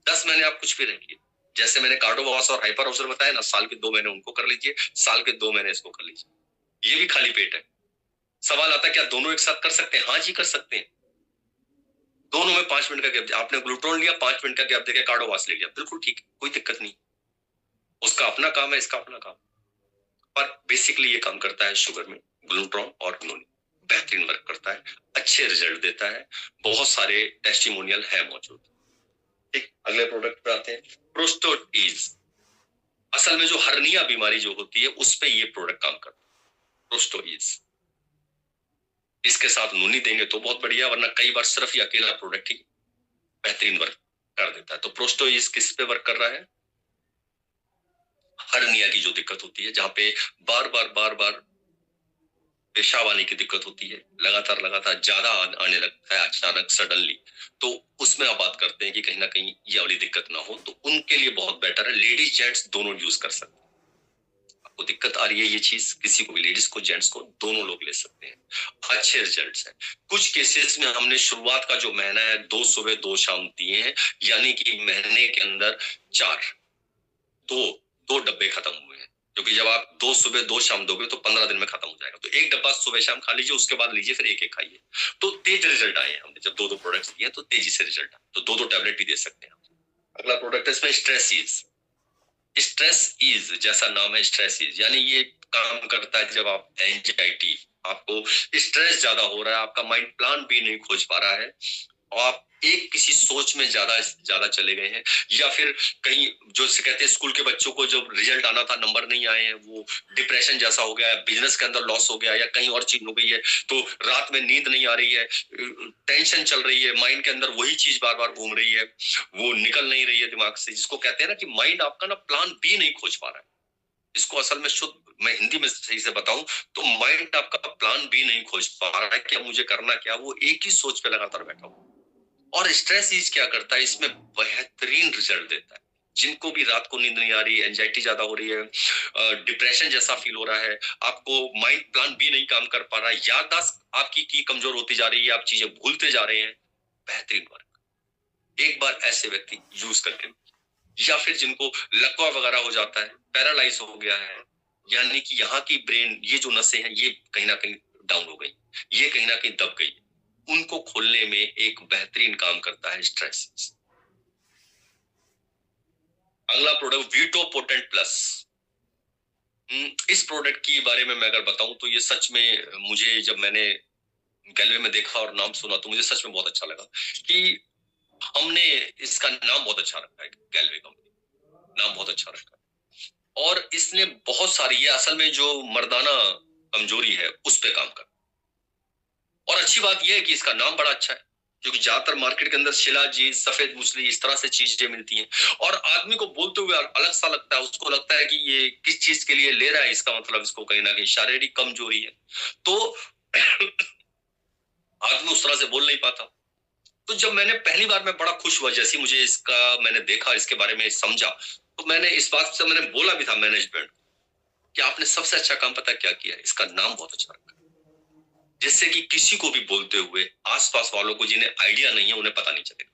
10 महीने आप कुछ भी रखिए। जैसे मैंने कार्डोवास और हाइपर अवसर बताया ना, साल के 2 महीने उनको कर लीजिए, साल के 2 महीने इसको कर लीजिए। ये भी खाली पेट है। सवाल आता है क्या दोनों एक साथ कर सकते हैं? हाँ जी कर सकते हैं। दोनों में 5 मिनट का गैप, आपने ग्लूट्रॉन लिया, 5 मिनट का गैप देके कार्डोवास ले लिया, बिल्कुल ठीक है, कोई दिक्कत नहीं। उसका अपना काम है, इसका अपना काम। पर बेसिकली ये काम करता है शुगर में, ग्लूट्रॉन और नूनी बेहतरीन वर्क करता है, अच्छे रिजल्ट देता है, बहुत सारे टेस्टिमोनियल है मौजूद। ठीक, अगले प्रोडक्ट पे आते हैं, प्रोस्टोटीज। असल में जो हर्निया बीमारी जो होती है उस पे ये प्रोडक्ट काम करता है, प्रोस्टोटीज। इसके साथ नूनी देंगे तो बहुत बढ़िया, वरना कई बार सिर्फ ये अकेला प्रोडक्ट ही बेहतरीन वर्क कर देता है। तो प्रोस्टोटीज किस पे वर्क कर रहा है? हर्निया की जो दिक्कत होती है, जहां पे बार बार पेशाब आने की दिक्कत होती है, लगातार ज्यादा आने लगता है अचानक सडनली, तो उसमें आप बात करते हैं कि कहीं ना कहीं ये वाली दिक्कत ना हो, तो उनके लिए बहुत बेटर है। लेडीज जेंट्स दोनों यूज कर सकते हैं। आपको दिक्कत आ रही है ये चीज, किसी को भी, लेडीज को जेंट्स को, दोनों लोग ले सकते हैं, अच्छे रिजल्ट्स हैं। कुछ केसेस में हमने शुरुआत का जो महीना है 2 सुबह 2 शाम दिए हैं, यानी कि महीने के अंदर 2 डब्बे खत्म हुए हैं। क्योंकि जब आप 2 सुबह 2 शाम दोगे तो 15 दिन में खत्म हो जाएगा। तो 1 डब्बा सुबह शाम खा लीजिए, उसके बाद लीजिए फिर 1 खाइए। तो तेज रिजल्ट आए हैं हमने, जब 2 प्रोडक्ट्स दिए तो तेजी से रिजल्ट आए, तो 2 टैबलेट भी दे सकते हैं। अगला प्रोडक्ट है इसमें स्ट्रेस ईज, जैसा नाम है स्ट्रेस ईज, यानी ये काम करता है जब आप एंजाइटी, आपको स्ट्रेस ज्यादा हो रहा है, आपका माइंड प्लान भी नहीं खोज पा रहा है, और आप एक किसी सोच में ज्यादा चले गए हैं, या फिर कहीं जो से कहते हैं स्कूल के बच्चों को जब रिजल्ट आना था नंबर नहीं आए हैं, वो डिप्रेशन जैसा हो गया है, बिजनेस के अंदर लॉस हो गया, या कहीं और चीज हो गई है, तो रात में नींद नहीं आ रही है, टेंशन चल रही है, माइंड के अंदर वही चीज बार बार घूम रही है, वो निकल नहीं रही है दिमाग से, जिसको कहते हैं ना कि माइंड आपका ना प्लान बी नहीं खोज पा रहा है। इसको असल में शुद्ध मैं हिंदी में सही से बताऊं तो माइंड आपका प्लान बी नहीं खोज पा रहा है कि मुझे करना क्या, वो एक ही सोच पे लगातार बैठा हुआ। और स्ट्रेस इज क्या करता है, इसमें बेहतरीन रिजल्ट देता है। जिनको भी रात को नींद नहीं आ रही, एंजाइटी ज्यादा हो रही है, डिप्रेशन जैसा फील हो रहा है, आपको माइंड प्लान भी नहीं काम कर पा रहा है, याददाश्त आपकी की कमजोर होती जा रही है, आप चीजें भूलते जा रहे हैं, बेहतरीन वर्क। एक बार ऐसे व्यक्ति यूज करके, या फिर जिनको लकवा वगैरह हो जाता है, पैरालाइज हो गया है, यानी कि यहाँ की ब्रेन, ये जो नसें हैं ये कहीं ना कहीं डाउन हो गई, ये कहीं ना कहीं दब गई, उनको खोलने में एक बेहतरीन काम करता है स्ट्रेस। अगला प्रोडक्ट वीटो पोटेंट प्लस। इस प्रोडक्ट के बारे में मैं अगर बताऊं तो ये सच में, मुझे जब मैंने गैलवे में देखा और नाम सुना तो मुझे सच में बहुत अच्छा लगा कि हमने इसका नाम बहुत अच्छा रखा है, गैलवे कंपनी नाम बहुत अच्छा रखा है, और इसने बहुत सारी, ये असल में जो मर्दाना कमजोरी है उस पे काम कर। और अच्छी बात यह है कि इसका नाम बड़ा अच्छा है, क्योंकि ज्यादातर मार्केट के अंदर शिलाजीत, सफेद मूसली, इस तरह से चीजें मिलती हैं, और आदमी को बोलते हुए अलग सा लगता है, उसको लगता है कि ये किस चीज के लिए ले रहा है, इसका मतलब इसको कहीं ना कहीं शारीरिक कमजोरी है, तो आदमी उस तरह से बोल नहीं पाता। तो जब मैंने पहली बार, मैं बड़ा खुश हुआ जैसे मुझे इसका मैंने देखा, इसके बारे में समझा, तो मैंने इस बात से मैंने बोला भी था मैनेजमेंट कि आपने सबसे अच्छा काम पता क्या किया है, इसका नाम बहुत अच्छा रखा, जिससे कि किसी को भी बोलते हुए आसपास वालों को जिन्हें आइडिया नहीं है उन्हें पता नहीं चलेगा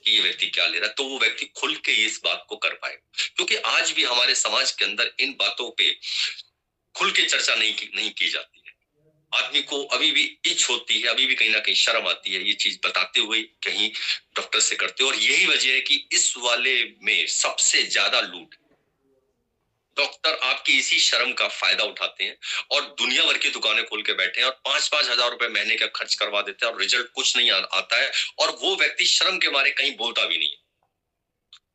कि ये व्यक्ति क्या ले रहा है, तो वो व्यक्ति खुल के इस बात को कर पाए। क्योंकि आज भी हमारे समाज के अंदर इन बातों पे खुल के चर्चा नहीं की जाती है। आदमी को अभी भी इच होती है, अभी भी कहीं ना कहीं शर्म आती है ये चीज बताते हुए, कहीं डॉक्टर से करते हो। और यही वजह है कि इस वाले में सबसे ज्यादा लूट, डॉक्टर आपकी इसी शर्म का फायदा उठाते हैं और दुनिया भर की दुकानें खोल के बैठे हैं और 5-5 हजार रुपए महीने का खर्च करवा देते हैं और रिजल्ट कुछ नहीं आता है, और वो व्यक्ति शर्म के मारे कहीं बोलता भी नहीं है,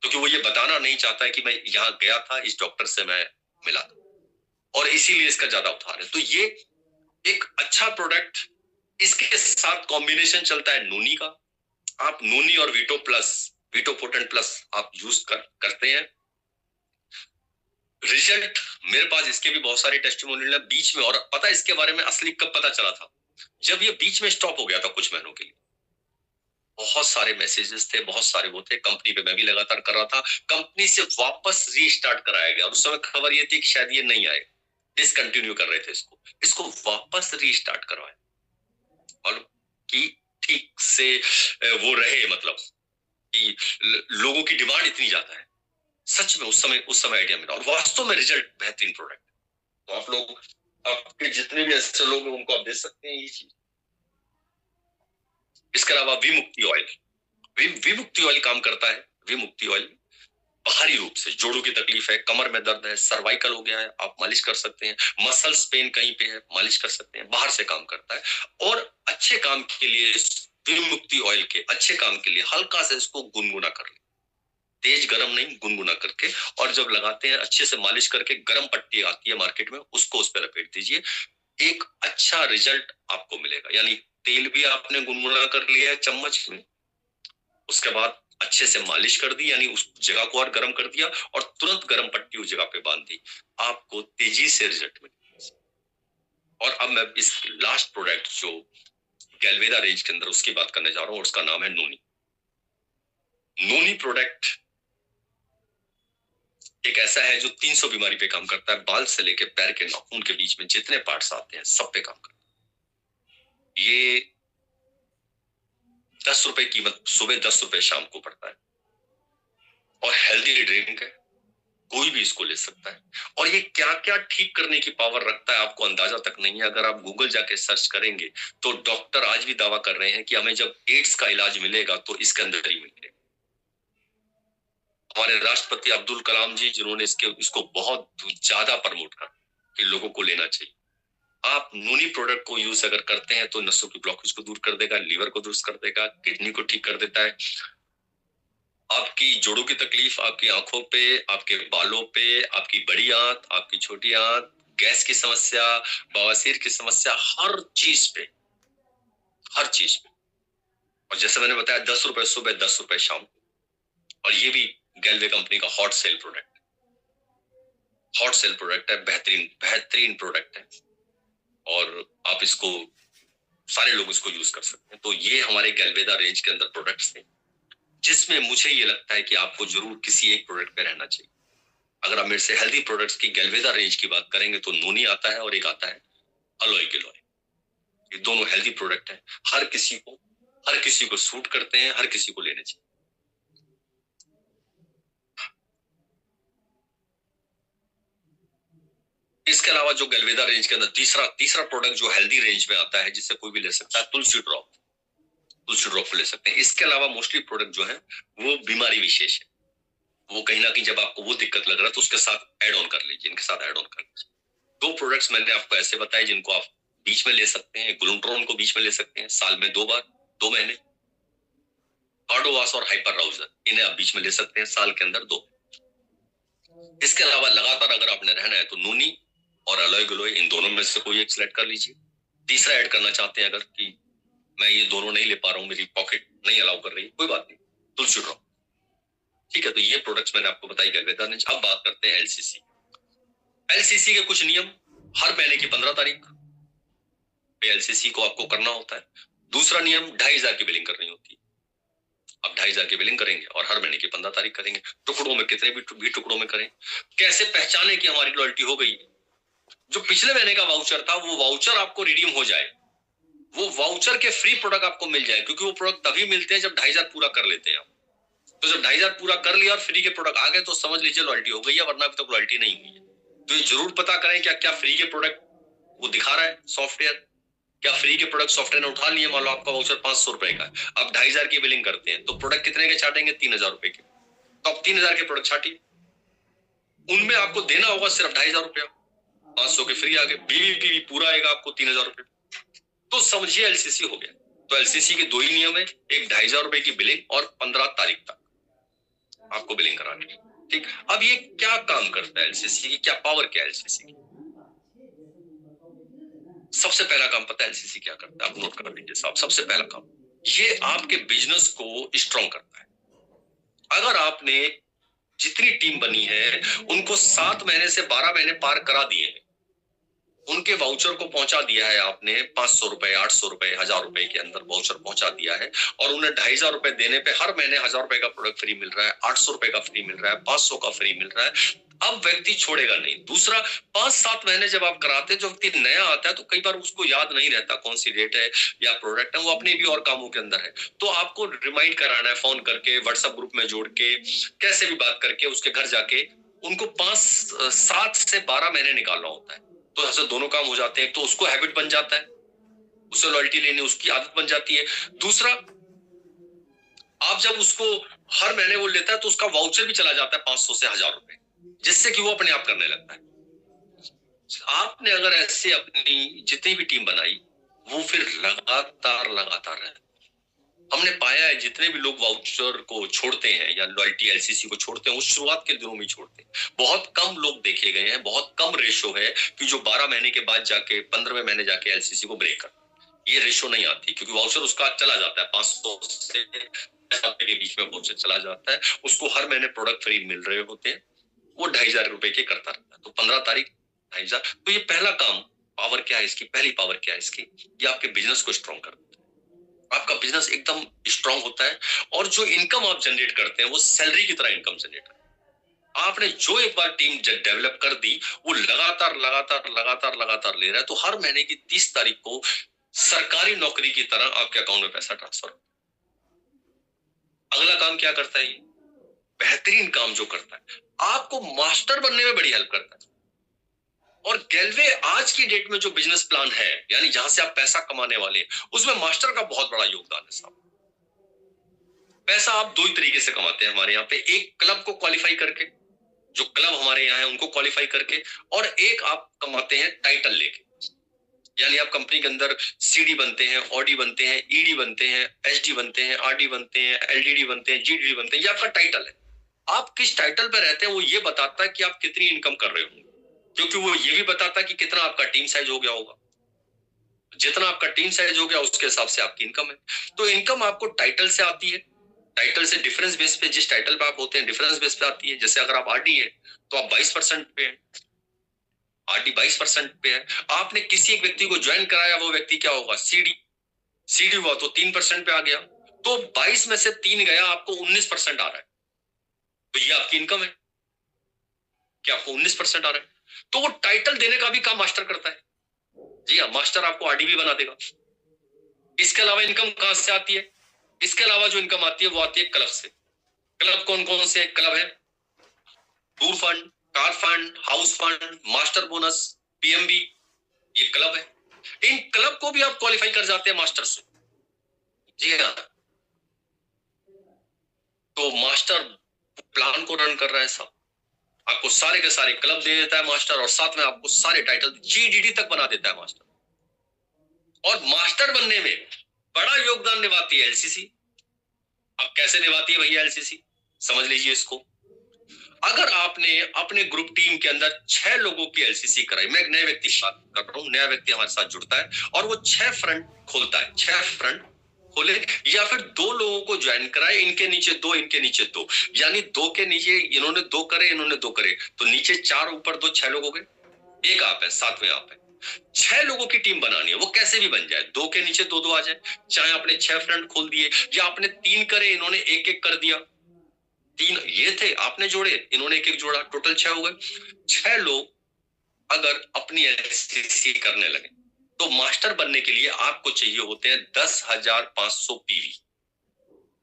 क्योंकि वो ये बताना नहीं चाहता है कि मैं यहाँ गया था, इस डॉक्टर से मैं मिला था, और इसीलिए इसका ज्यादा उधार है। तो ये एक अच्छा प्रोडक्ट, इसके साथ कॉम्बिनेशन चलता है नूनी का। आप नूनी और veto plus, veto potent plus आप यूज करते हैं, रिजल्ट मेरे पास इसके भी बहुत सारे टेस्टिमोनियल है बीच में। और पता है इसके बारे में असली कब पता चला था? जब ये बीच में स्टॉप हो गया था कुछ महीनों के लिए, बहुत सारे मैसेजेस थे, बहुत सारे वो थे, कंपनी पे मैं भी लगातार कर रहा था, कंपनी से वापस रीस्टार्ट कराया गया, और उस समय खबर ये थी कि शायद ये नहीं आएगा, डिसकंटिन्यू कर रहे थे इसको वापस रीस्टार्ट करवाया, और कि ठीक से वो रहे, मतलब कि लोगों की डिमांड इतनी ज्यादा है। सच में उस समय आइडिया मिला, और वास्तव में रिजल्ट बेहतरीन प्रोडक्ट। तो आप लोग, आपके जितने भी ऐसे लोग हैं उनको आप दे सकते हैं ये चीज। इसके अलावा विमुक्ति ऑयल, विमुक्ति ऑयल काम करता है। विमुक्ति ऑयल बाहरी रूप से जोड़ों की तकलीफ है, कमर में दर्द है, सर्वाइकल हो गया है, आप मालिश कर सकते हैं, मसल्स पेन कहीं पे है, मालिश कर सकते हैं, बाहर से काम करता है। और अच्छे काम के लिए, विमुक्ति ऑयल के अच्छे काम के लिए हल्का से इसको गुनगुना कर ले, तेज गरम नहीं, गुनगुना करके, और जब लगाते हैं अच्छे से मालिश करके, गरम पट्टी आती है मार्केट में, उसको उस पर लपेट दीजिए, एक अच्छा रिजल्ट आपको मिलेगा। यानी तेल भी आपने गुनगुना कर लिया है चम्मच में, उसके बाद अच्छे से मालिश कर दी, यानी उस जगह को और गर्म कर दिया, और तुरंत गर्म पट्टी उस जगह पे बांध दी, आपको तेजी से रिजल्ट मिलेगा। और अब मैं इस लास्ट प्रोडक्ट जो गैल्वेदा रेंज के अंदर उसकी बात करने जा रहा हूं, और उसका नाम है नूनी। नूनी प्रोडक्ट एक ऐसा है जो 300 बीमारी पे काम करता है, बाल से लेके पैर के नाखून के बीच में जितने पार्ट्स आते हैं सब पे काम करता है। ये 10 रुपए कीमत, सुबह 10 रुपए शाम को पड़ता है, और हेल्दी ड्रिंक है, कोई भी इसको ले सकता है। और ये क्या क्या ठीक करने की पावर रखता है आपको अंदाजा तक नहीं है। अगर आप गूगल जाके सर्च करेंगे तो डॉक्टर आज भी दावा कर रहे हैं कि हमें जब एड्स का इलाज मिलेगा तो इसके अंदर ही मिलेगा। हमारे राष्ट्रपति अब्दुल कलाम जी, जिन्होंने इसको बहुत ज्यादा प्रमोट कर कि लोगों को लेना चाहिए। आप नूनी प्रोडक्ट को यूज अगर करते हैं तो नसों की ब्लॉकेज को दूर कर देगा, लीवर को दुरुस्त कर देगा, किडनी को ठीक कर देता है, आपकी जोड़ों की तकलीफ, आपकी आंखों पे, आपके बालों पे, आपकी बड़ी आंत, आपकी छोटी आंत, गैस की समस्या, बवासीर की समस्या, हर चीज पे, हर चीज पे। और जैसे मैंने बताया 10 रुपए सुबह, 10 रुपए शाम। और ये भी गैल्वे कंपनी का hot sale product, hot sale product है, बेहतरीन बेहतरीन प्रोडक्ट है, और आप इसको, सारे लोग इसको यूज कर सकते हैं। तो ये हमारे गैल्वेदा रेंज के अंदर प्रोडक्ट्स थे, जिसमें मुझे ये लगता है कि आपको जरूर किसी एक प्रोडक्ट पे रहना चाहिए। अगर आप मेरे से हेल्दी प्रोडक्ट्स की गैल्वेदा रेंज की बात करेंगे तो नूनी आता है, और एक आता है अलोय गिलोय। ये दोनों हेल्दी प्रोडक्ट है, हर किसी को सूट करते हैं, हर किसी को लेने चाहिए। इसके अलावा जो गैल्वेदा रेंज के अंदर तीसरा प्रोडक्ट जो हेल्दी रेंज में आता है, जिससे कोई भी ले सकता है, तुलसी ड्रॉप। तुलसी ड्रॉप को ले सकते हैं। इसके अलावा मोस्टली प्रोडक्ट जो है वो बीमारी विशेष है, वो कहीं ना कहीं जब आपको वो दिक्कत लग रहा है तो उसके साथ ऐड ऑन कर लीजिए, इनके साथ ऐड ऑन कर लीजिए। 2 प्रोडक्ट्स मैंने आपको ऐसे बताए जिनको आप बीच में ले सकते हैं। ग्लूट्रोन को बीच में ले सकते हैं, साल में 2 बार, 2 महीने। कार्डोवास और हाइपरराउजर, इन्हें आप बीच में ले सकते हैं साल के अंदर 2। इसके अलावा लगातार अगर आपने रहना है तो नूनी और अलोय गिलोय, इन दोनों में से कोई एक सिलेक्ट कर लीजिए। तीसरा ऐड करना चाहते हैं अगर कि मैं ये दोनों नहीं ले पा रहा हूं, मेरी पॉकेट नहीं अलाउ कर रही है, कोई बात नहीं, तुलसी ड्रॉप। ठीक है, तो ये प्रोडक्ट्स मैंने आपको बताई गैल्वेदा रेंज। अब बात करते हैं एलसीसी। एलसीसी के कुछ नियम, हर महीने की 15 तारीख पे एलसीसी को आपको करना होता है। दूसरा नियम 2500 की बिलिंग करनी होती है। आप 2,500 की बिलिंग करेंगे और हर महीने की 15 तारीख करेंगे, टुकड़ों में कितने भी टुकड़ों में करें। कैसे पहचाने कि हमारी लॉयल्टी हो गई? जो पिछले महीने का वाउचर था वो वाउचर आपको रिडीम हो जाए, वो वाउचर के फ्री प्रोडक्ट आपको मिल जाए, क्योंकि वो प्रोडक्ट तभी मिलते हैं जब 2,500 पूरा कर लेते हैं आप। तो जब 2,500 पूरा कर लिया और फ्री के प्रोडक्ट आ गए तो समझ लीजिए लॉयल्टी हो गई है, वरना अभी तक लॉयल्टी नहीं हुई है। तो ये जरूर पता करें क्या क्या फ्री के प्रोडक्ट वो दिखा रहा है सॉफ्टवेयर, क्या फ्री के प्रोडक्ट सॉफ्टवेयर ने उठा लिए। मान लो आपका वाउचर 500 रुपए का, अब 2,500 की बिलिंग करते हैं तो प्रोडक्ट कितने के छाटेंगे? 3,000 रुपए के। तो आप 3,000 के प्रोडक्ट छाटिए, उनमें आपको देना होगा सिर्फ 2,500 रुपया, 500 के फ्री आ गए, बीवीपी भी पूरा आएगा आपको 3,000 रुपए। तो समझिए एलसीसी हो गया। तो एलसीसी के दो ही नियम है, एक 2,500 रुपए की बिलिंग और 15 तारीख तक आपको बिलिंग करानी है। ठीक, अब ये क्या काम करता है एलसीसी की, क्या पावर क्या है एलसीसी की? सबसे पहला काम पता है एलसीसी क्या करता है? आप नोट कर लीजिए साहब, सबसे पहला काम ये आपके बिजनेस को स्ट्रॉन्ग करता है। अगर आपने जितनी टीम बनी है उनको 7 महीने से 12 महीने पार करा दिए हैं, उनके वाउचर को पहुंचा दिया है आपने 500 रुपए, 800 रुपए, 1,000 रुपए के अंदर वाउचर पहुंचा दिया है, और उन्हें 2,500 रुपए देने पे हर महीने 1,000 रुपए का प्रोडक्ट फ्री मिल रहा है, 800 रुपए का फ्री मिल रहा है, 500 का फ्री मिल रहा है। अब व्यक्ति छोड़ेगा नहीं। दूसरा, 5-7 महीने जब आप कराते हैं, जो व्यक्ति नया आता है तो कई बार उसको याद नहीं रहता कौन सी डेट है या प्रोडक्ट है, वो अपने भी और कामों के अंदर है, तो आपको रिमाइंड कराना है, फोन करके, व्हाट्सएप ग्रुप में जोड़ के, कैसे भी बात करके उसके घर जाके उनको 7 से 12 महीने निकालना होता है। तो ऐसे दोनों काम हो जाते हैं, तो उसको हैबिट बन जाता है, उसे लॉयल्टी लेने उसकी आदत बन जाती है। दूसरा, आप जब उसको हर महीने वो लेता है तो उसका वाउचर भी चला जाता है 500 से 1,000 रुपए, जिससे कि वो अपने आप करने लगता है। आपने अगर ऐसे अपनी जितनी भी टीम बनाई, वो फिर लगातार रहे। हमने पाया है जितने भी लोग वाउचर को छोड़ते हैं या लॉयल्टी एलसीसी को छोड़ते हैं, वो शुरुआत के दिनों में छोड़ते हैं। बहुत कम लोग देखे गए हैं, बहुत कम रेशो है कि जो 12 महीने के बाद जाके 15वें महीने जाके एलसीसी को ब्रेक कर, ये रेशो नहीं आती, क्योंकि वाउचर उसका चला जाता है 500 से के बीच में वाउचर चला जाता है, उसको हर महीने प्रोडक्ट फ्री मिल रहे होते हैं, वो 2,500 रुपए के करता रहता है। तो 15 तारीख 2,500। तो ये पहला काम, पावर क्या है इसकी, पहली पावर क्या है इसकी, ये आपके बिजनेस को स्ट्रॉन्ग करता है। आपका बिजनेस एकदम स्ट्रांग होता है, और जो इनकम आप जनरेट करते हैं वो सैलरी की तरह इनकम जनरेट करते हैं। आपने जो एक बार टीम डेवलप कर दी, वो लगातार ले रहा है, तो हर महीने की 30 तारीख को सरकारी नौकरी की तरह आपके अकाउंट में पैसा ट्रांसफर होता है। अगला काम क्या करता है, ये बेहतरीन काम जो करता है, आपको मास्टर बनने में बड़ी हेल्प करता है। और गैलवे आज की डेट में जो बिजनेस प्लान है, यानी जहां से आप पैसा कमाने वाले हैं, उसमें मास्टर का बहुत बड़ा योगदान है साहब। पैसा आप दो ही तरीके से कमाते हैं हमारे यहाँ पे, एक क्लब को क्वालिफाई करके, जो क्लब हमारे यहाँ है उनको क्वालिफाई करके, और एक आप कमाते हैं टाइटल लेके, यानी आप कंपनी के अंदर सीडी बनते हैं, ऑडी बनते हैं, ईडी बनते हैं, एचडी बनते हैं, आरडी बनते हैं, एलडीडी बनते हैं, जीडीडी बनते हैं, ये आपका टाइटल है। आप किस टाइटल पे रहते हैं वो ये बताता है कि आप कितनी इनकम कर रहे होंगे, क्योंकि वो ये भी बताता है कि कितना आपका टीम साइज हो गया होगा। जितना आपका टीम साइज हो गया उसके हिसाब से आपकी इनकम है। तो इनकम आपको टाइटल से आती है, टाइटल से डिफरेंस बेस पे, जिस टाइटल पे आप होते हैं डिफरेंस बेस पे आती है। जैसे अगर आप आरडी है तो आप 22% पे है, आरडी 22% पे है। आपने किसी एक व्यक्ति को ज्वाइन कराया, वो व्यक्ति क्या होगा, सीडी हुआ तो 3% पे आ गया, तो 22 में से 3 गया, आपको 19% आ रहा है, तो ये आपकी इनकम है। क्या आपको 19% आ रहा है? तो वो टाइटल देने का भी काम मास्टर करता है। जी हाँ, मास्टर आपको आरडी भी बना देगा। इसके अलावा इनकम कहां से आती है? इसके अलावा जो इनकम आती है वो आती है क्लब से। क्लब कौन कौन से क्लब है? Tour fund, car fund, house fund, master bonus, PMB, ये क्लब है। इन क्लब को भी आप क्वालिफाई कर जाते हैं मास्टर से। जी हाँ, तो मास्टर प्लान को रन कर रहा है साहब, आपको सारे के सारे क्लब दे देता है मास्टर, और साथ में आपको सारे टाइटल जीडीडी तक बना देता है मास्टर। और मास्टर बनने में बड़ा योगदान निभाती है एलसीसी। अब कैसे निभाती है भैया एलसीसी, समझ लीजिए इसको। अगर आपने अपने ग्रुप टीम के अंदर 6 लोगों की एलसीसी कराई, मैं एक नए व्यक्ति की बात कर रहा हूं, नया व्यक्ति हमारे साथ जुड़ता है और वो 6 फ्रंट खोलता है, 6 फ्रंट खोले, या फिर 2 लोगों को ज्वाइन कराए, इनके नीचे 2, इनके नीचे 2, यानी 2 के नीचे इन्होंने 2 करे, इन्होंने 2 करे, तो नीचे 4, ऊपर 2, 6 लोग हो गए। एक आप है, 7वें आप है। 6 लोगों की टीम बनानी है, वो कैसे भी बन जाए, 2 के नीचे 2 आ जाए, चाहे आपने 6 फ्रंट खोल दिए या आपने 3 करे, इन्होंने 1 कर दिया, 3 ये थे, आपने जोड़े, इन्होंने 1 जोड़ा, टोटल 6 हो गए। 6 लोग अगर अपनी एलसीसी करने लगे तो मास्टर बनने के लिए आपको चाहिए होते हैं 10,500 पीवी,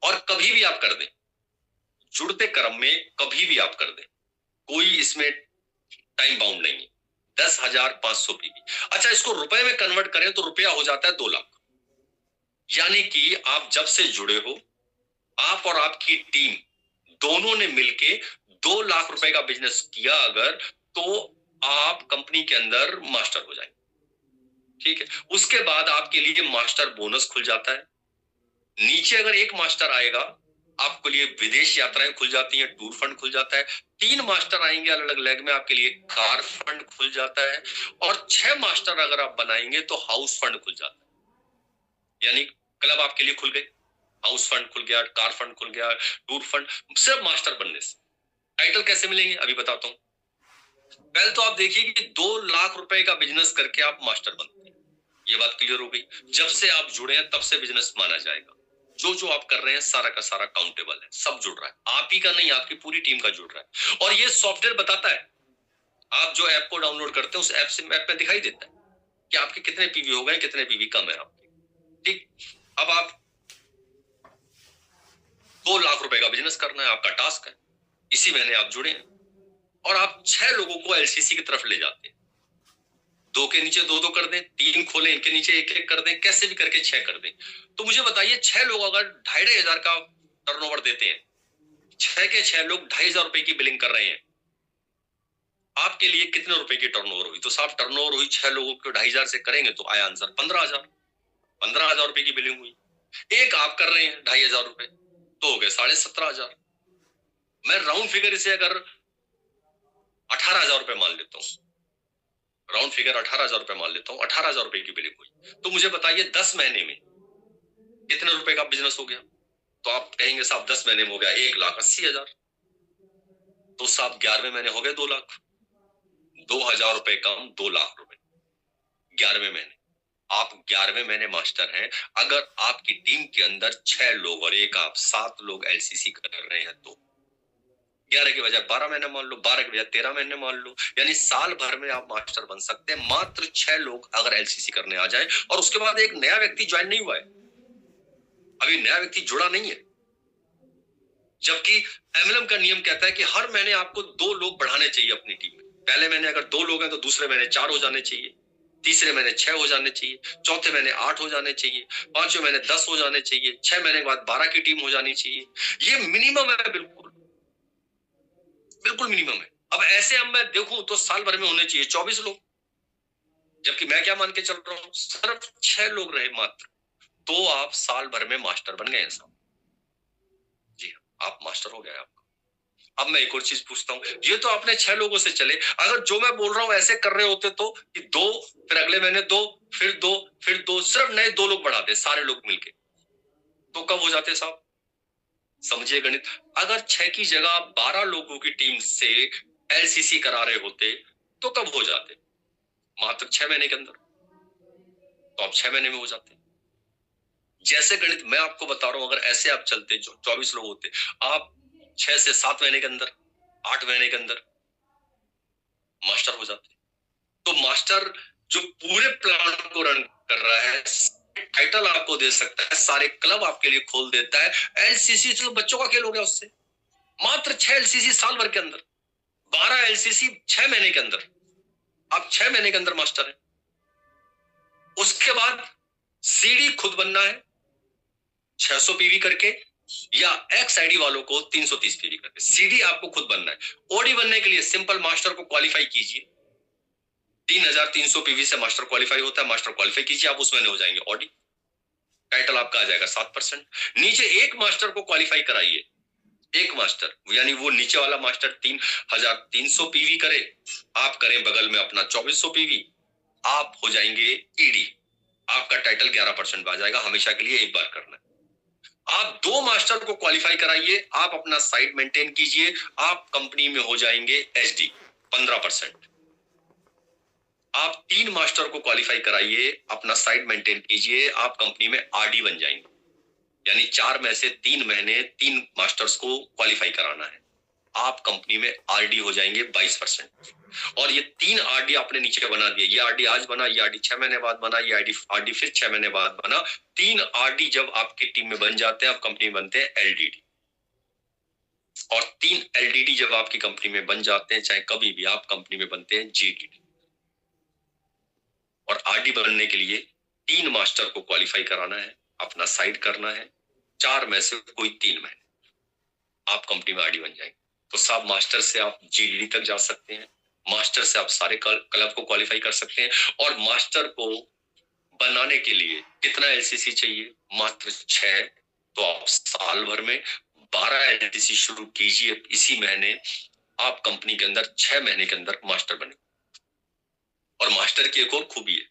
और कभी भी आप कर दें, जुड़ते क्रम में कभी भी आप कर दें, कोई इसमें टाइम बाउंड नहीं है। 10,500 पीवी। अच्छा, इसको रुपए में कन्वर्ट करें तो रुपया हो जाता है 2 लाख। यानी कि आप जब से जुड़े हो, आप और आपकी टीम दोनों ने मिलके 2 लाख रुपए का बिजनेस किया अगर, तो आप कंपनी के अंदर मास्टर हो जाएंगे। ठीक है, उसके बाद आपके लिए मास्टर बोनस खुल जाता है। नीचे अगर 1 मास्टर आएगा, आपके लिए विदेश यात्राएं खुल जाती हैं, टूर फंड खुल जाता है। 3 मास्टर आएंगे अलग अलग लेग में, आपके लिए कार फंड खुल जाता है। और 6 मास्टर अगर आप बनाएंगे तो हाउस फंड खुल जाता है। यानी क्लब आपके लिए खुल गए, हाउस फंड खुल गया, कार फंड खुल गया, टूर फंड, सिर्फ मास्टर बनने से। टाइटल कैसे मिलेंगे अभी बताता हूं। पहले तो आप देखिए कि 2 लाख रुपए का बिजनेस करके आप मास्टर बनते हैं, ये बात क्लियर हो गई। जब से आप जुड़े हैं तब से बिजनेस माना जाएगा। जो जो आप कर रहे हैं सारा का सारा काउंटेबल है, सब जुड़ रहा है, आप ही का नहीं, आपकी पूरी टीम का जुड़ रहा है। और ये सॉफ्टवेयर बताता है, आप जो ऐप को डाउनलोड करते हैं उस ऐप में दिखाई देता है कि आपके कितने पीवी हो गए, कितने पीवी कम है आपके। ठीक, अब आप 2 लाख रुपए का बिजनेस करना है, आपका टास्क है। इसी महीने आप जुड़े हैं और आप 6 लोगों को एलसीसी की तरफ ले जाते हैं। 2 के नीचे 2 कर दें, 3 खोलें, इनके नीचे 1 कर दें, कैसे भी करके 6 कर दें। तो मुझे बताइए, 6 लोग अगर 2,500 का टर्नओवर देते हैं, 6 के 6 लोग 2,500 रुपए की बिलिंग कर रहे हैं, आपके लिए कितने रुपए की टर्नओवर हुई? तो साफ टर्नओवर हुई, 6 लोगों को 2,500 से करेंगे तो आया आंसर 15,000। 15,000 रुपए की बिलिंग हुई। एक आप कर रहे हैं 2,500 रुपए, तो हो गए 17,500। मैं राउंड फिगर इसे अगर 18,000 रुपए मान लेता हूं, राउंड फिगर 18,000 रुपए मान लेता हूं, 18,000 रुपए की बिलिंग हुई। तो मुझे बताइए 10 महीने में कितने रुपए का बिजनेस हो गया? तो आप कहेंगे साहब 10 महीने में हो गया 1,80,000। तो साहब 11वें महीने हो गए 2 लाख। 2,000 रुपए कम, 2 लाख रुपए 11वें महीने। आप 11वें महीने मास्टर हैं। अगर आपकी टीम के अंदर 6 लोग और एक आप 7 लोग एलसीसी कर रहे हैं तो 11 के बजाय 12 महीने मान लो, 12 के बजाय 13 महीने मान लो, यानी साल भर में आप मास्टर बन सकते हैं। मात्र 6 लोग अगर एलसीसी करने आ जाए, और उसके बाद एक नया व्यक्ति ज्वाइन नहीं हुआ है, अभी नया व्यक्ति जुड़ा नहीं है, जबकि एमएलएम का नियम कहता है कि हर महीने आपको 2 लोग बढ़ाने चाहिए अपनी टीम में। पहले महीने अगर 2 लोग हैं तो दूसरे महीने 4 हो जाने चाहिए, तीसरे महीने 6 हो जाने चाहिए, चौथे महीने 8 हो जाने चाहिए, पांचवें महीने 10 हो जाने चाहिए, 6 महीने के बाद 12 की टीम हो जानी चाहिए। ये मिनिमम है, बिल्कुल बिल्कुल मिनिमम है। अब ऐसे अब मैं देखूं तो साल भर में होने चाहिए 24 लोग, जबकि मैं क्या मान के चल रहा हूं, सिर्फ 6 लोग रहे मात्र, तो आप साल भर में मास्टर बन गए साहब। जी हाँ, आप मास्टर हो गए आपका। अब मैं एक और चीज पूछता हूँ, ये तो आपने 6 लोगों से चले, अगर जो मैं बोल रहा हूँ ऐसे कर रहे होते तो कि 2, फिर अगले महीने 2, फिर 2, फिर 2, सिर्फ नए 2 लोग बढ़ाते सारे लोग मिलके, तो कब हो जाते साहब? समझिए गणित, अगर 6 की जगह 12 लोगों की टीम से एलसीसी करा रहे होते तो कब हो जाते? मात्र 6 महीने के अंदर। तो आप 6 महीने में हो जाते। जैसे गणित मैं आपको बता रहा हूं, अगर ऐसे आप चलते, जो 24 लोग होते, आप 6 से 7 महीने के अंदर, 8 महीने के अंदर मास्टर हो जाते। तो मास्टर जो पूरे प्लान को रन कर रहा है, टाइटल आपको दे सकता है, सारे क्लब आपके लिए खोल देता है। एलसीसी तो बच्चों का खेल हो गया उससे। मात्र 6 एलसीसी साल भर के अंदर, 12 एलसीसी 6 महीने के अंदर, आप 6 महीने के अंदर मास्टर है। उसके बाद सीडी खुद बनना है 600 पीवी करके, या एक्स आईडी वालों को 330 पीवी करके। सीडी आपको खुद बनना है। ओडी बनने के लिए सिंपल मास्टर को क्वालिफाई कीजिए, 3,300 पीवी से मास्टर क्वालिफाई होता है, मास्टर क्वालिफाई कीजिए, आप उसमें हो जाएंगे ओडी, टाइटल आपका आ जाएगा 7%। नीचे एक मास्टर को क्वालिफाई कराइए, एक मास्टर, यानी वो नीचे वाला मास्टर 3,300 पीवी करे, आप करें बगल में अपना 2,400 पीवी, आप हो जाएंगे ईडी, आपका टाइटल 11% आ जाएगा, हमेशा के लिए एक बार करना है। आप 2 मास्टर को क्वालिफाई कराइए, आप अपना साइट मेंटेन कीजिए, आप कंपनी में हो जाएंगे एचडी 15%। आप 3 मास्टर को क्वालिफाई कराइए, अपना साइट मेंटेन कीजिए, आप कंपनी में आरडी बन जाएंगे। यानी 4 में से 3 महीने 3 मास्टर्स को क्वालिफाई कराना है, आप कंपनी में आरडी हो जाएंगे 22%। और ये 3 आरडी आपने नीचे बना दिए, ये आरडी आज बना, ये आरडी 6 महीने बाद बना, ये आरडी फिर 6 महीने बाद बना। 3 आरडी जब आपकी टीम में बन जाते हैं, आप कंपनी में बनते हैं एलडीडी। और 3 एलडीडी जब आपकी कंपनी में बन जाते हैं, चाहे कभी भी, आप कंपनी में बनते हैं जीडीडी। और आरडी बनने के लिए 3 मास्टर को क्वालिफाई कराना है, अपना साइट करना है, 4 में से कोई 3 महीने, आप कंपनी में आरडी बन जाएंगे। तो सब मास्टर से आप जीडीडी तक जा सकते हैं, मास्टर से आप सारे क्लब को क्वालिफाई कर सकते हैं। और मास्टर को बनाने के लिए कितना एलसीसी चाहिए? मात्र 6। तो आप साल भर में 12 एलसीसी शुरू कीजिए, इसी महीने आप कंपनी के अंदर 6 महीने के अंदर मास्टर बने। और मास्टर की एक और खूबी है,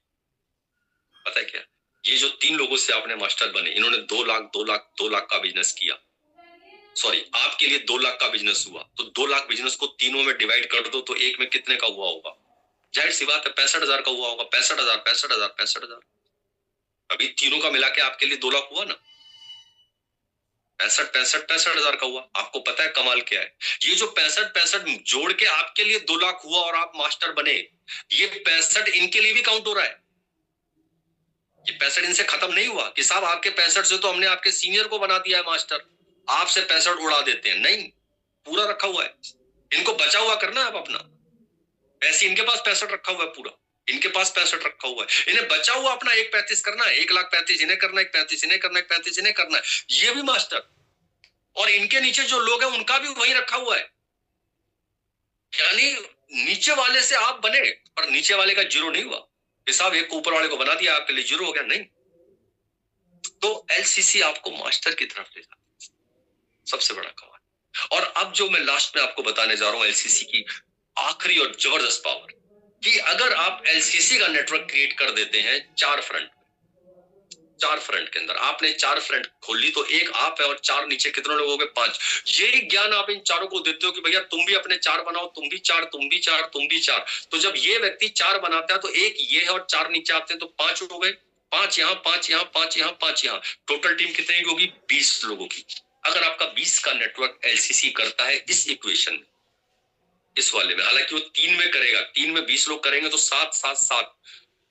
पता है क्या? ये जो 3 लोगों से आपने मास्टर बने, इन्होंने 2 लाख का बिजनेस किया, सॉरी आपके लिए 2 लाख का बिजनेस हुआ, तो 2 लाख बिजनेस को तीनों में डिवाइड कर दो, तो एक में कितने का हुआ होगा? जाहिर सी बात है 65,000 का हुआ होगा। 65,000। अभी तीनों का मिला के आपके लिए 2 लाख हुआ ना। 65,000 का हुआ। आपको पता है कमाल क्या है? ये जो 65 जोड़ के आपके लिए 2 लाख हुआ और आप मास्टर बने, ये 65 इनके लिए भी काउंट हो रहा है। ये 65 इनसे खत्म नहीं हुआ कि साहब आपके 65 से तो हमने आपके सीनियर को बना दिया है मास्टर, आपसे 65 उड़ा देते हैं। नहीं, पूरा रखा हुआ है, इनको बचा हुआ करना है आप अपना। ऐसे इनके पास 65 रखा हुआ है पूरा, इनके पास 65 रखा हुआ है, इन्हें बचा हुआ अपना 1,35 करना है। 1,35,000 इन्हें करना है, 1,35 इन्हें करना है, 1,35 इन्हें करना है, ये भी मास्टर। और इनके नीचे जो लोग हैं उनका भी वही रखा हुआ है। यानी नीचे वाले से आप बने, पर नीचे वाले का जीरो नहीं हुआ कि साहब एक ऊपर वाले को बना दिया आपके लिए जीरो हो गया, नहीं। तो एलसीसी आपको मास्टर की तरफ ले जाती है, सबसे बड़ा कमाल। और अब जो मैं लास्ट में आपको बताने जा रहा हूं एलसीसी की आखिरी और जबरदस्त पावर, कि अगर आप एलसीसी का नेटवर्क क्रिएट कर देते हैं 4 फ्रंट के अंदर, आपने 4 फ्रंट खोल ली, तो एक आप है और 4 नीचे कितने लोग हो गए? 5। ये ज्ञान आप इन चारों को देते हो कि भैया तुम भी अपने 4 बनाओ, तुम भी 4, तुम भी 4, तुम भी 4। तो जब ये व्यक्ति 4 बनाता है तो एक ये है और 4 नीचे आते हैं, तो 5 हो गए। 5 यहाँ, 5 यहाँ, 5 यहाँ, 5 यहाँ, टोटल टीम कितने की होगी? 20 लोगों की। अगर आपका 20 का नेटवर्क एलसीसी करता है इस इक्वेशन में, इस वाले में, हालांकि वो 3 में करेगा, 3 में 20 लोग करेंगे तो 7, 7, 7,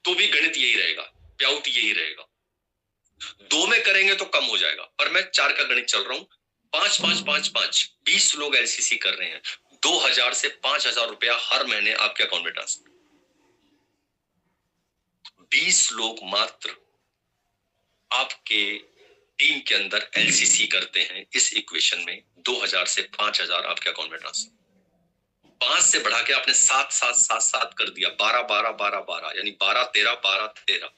तो भी गणित यही रहेगा, प्याउट यही रहेगा। 2 में करेंगे तो कम हो जाएगा, पर मैं 4 का गणित चल रहा हूं। 5, 5, 5, 5, 20 लोग एलसीसी कर रहे हैं, 2,000 से 5,000 रुपया हर महीने आपके अकाउंट में ट्रांसफर। 20 लोग मात्र आपके टीम के अंदर एलसीसी करते हैं, इस इक्वेशन में 2,000 से 5,000 आपके अकाउंट में ट्रांसफर। 5 से बढ़ा के आपने 7, 7, 7, 7 कर दिया, 12, 12, 12, 12, यानी 12, 13, 12, 13,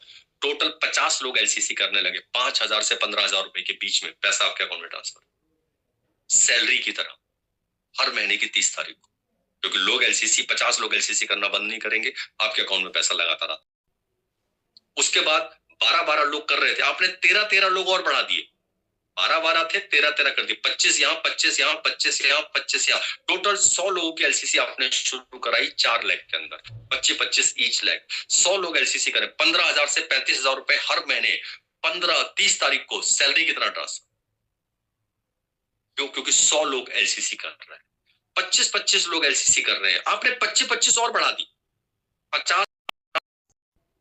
टोटल 50 लोग एलसीसी करने लगे। 5,000 से 15,000 रुपए के बीच में पैसा आपके अकाउंट में ट्रांसफर, सैलरी की तरह, हर महीने की 30 तारीख को। क्योंकि लोग एलसीसी 50 लोग एलसीसी करना बंद नहीं करेंगे, आपके अकाउंट में पैसा लगाता रहा। उसके बाद 12, 12 लोग कर रहे थे, आपने 13, 13 लोग और बढ़ा दिए। 12, 12 थे, 13, 13 कर दिए। 25 यहाँ, 25 यहाँ, 25 यहाँ, 25 यहाँ, टोटल 100 लोगों की एलसीसी आपने शुरू कराई 4 लाख के अंदर, 25, 25 ईच लाख, 100 लोग एलसीसी करें, 15,000 से 35,000 रुपए हर महीने 15, 30 तारीख को सैलरी की तरह ट्रांसफर। क्यों? क्योंकि 100 लोग एलसीसी कर रहे हैं, 25, 25 लोग एलसीसी कर रहे हैं, आपने 25, 25 और बढ़ा दी, 50,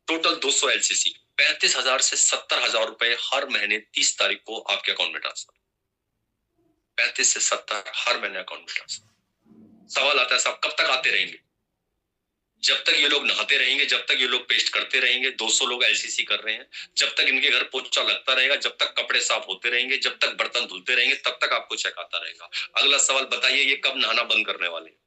टोटल 200 एलसीसी, 35,000 से 70,000 रुपए हर महीने 30 तारीख को आपके अकाउंट में ट्रांसफर। 35 से 70 हर महीने अकाउंट में ट्रांसफर। सवाल आता है साहब कब तक आते रहेंगे? जब तक ये लोग नहाते रहेंगे, जब तक ये लोग पेस्ट करते रहेंगे। 200 लोग एलसीसी कर रहे हैं, जब तक इनके घर पोछा लगता रहेगा, जब तक कपड़े साफ होते रहेंगे, जब तक बर्तन धुलते रहेंगे, तब तक आपको चेक आता रहेगा। अगला सवाल बताइए, ये कब नहाना बंद करने वाले हैं?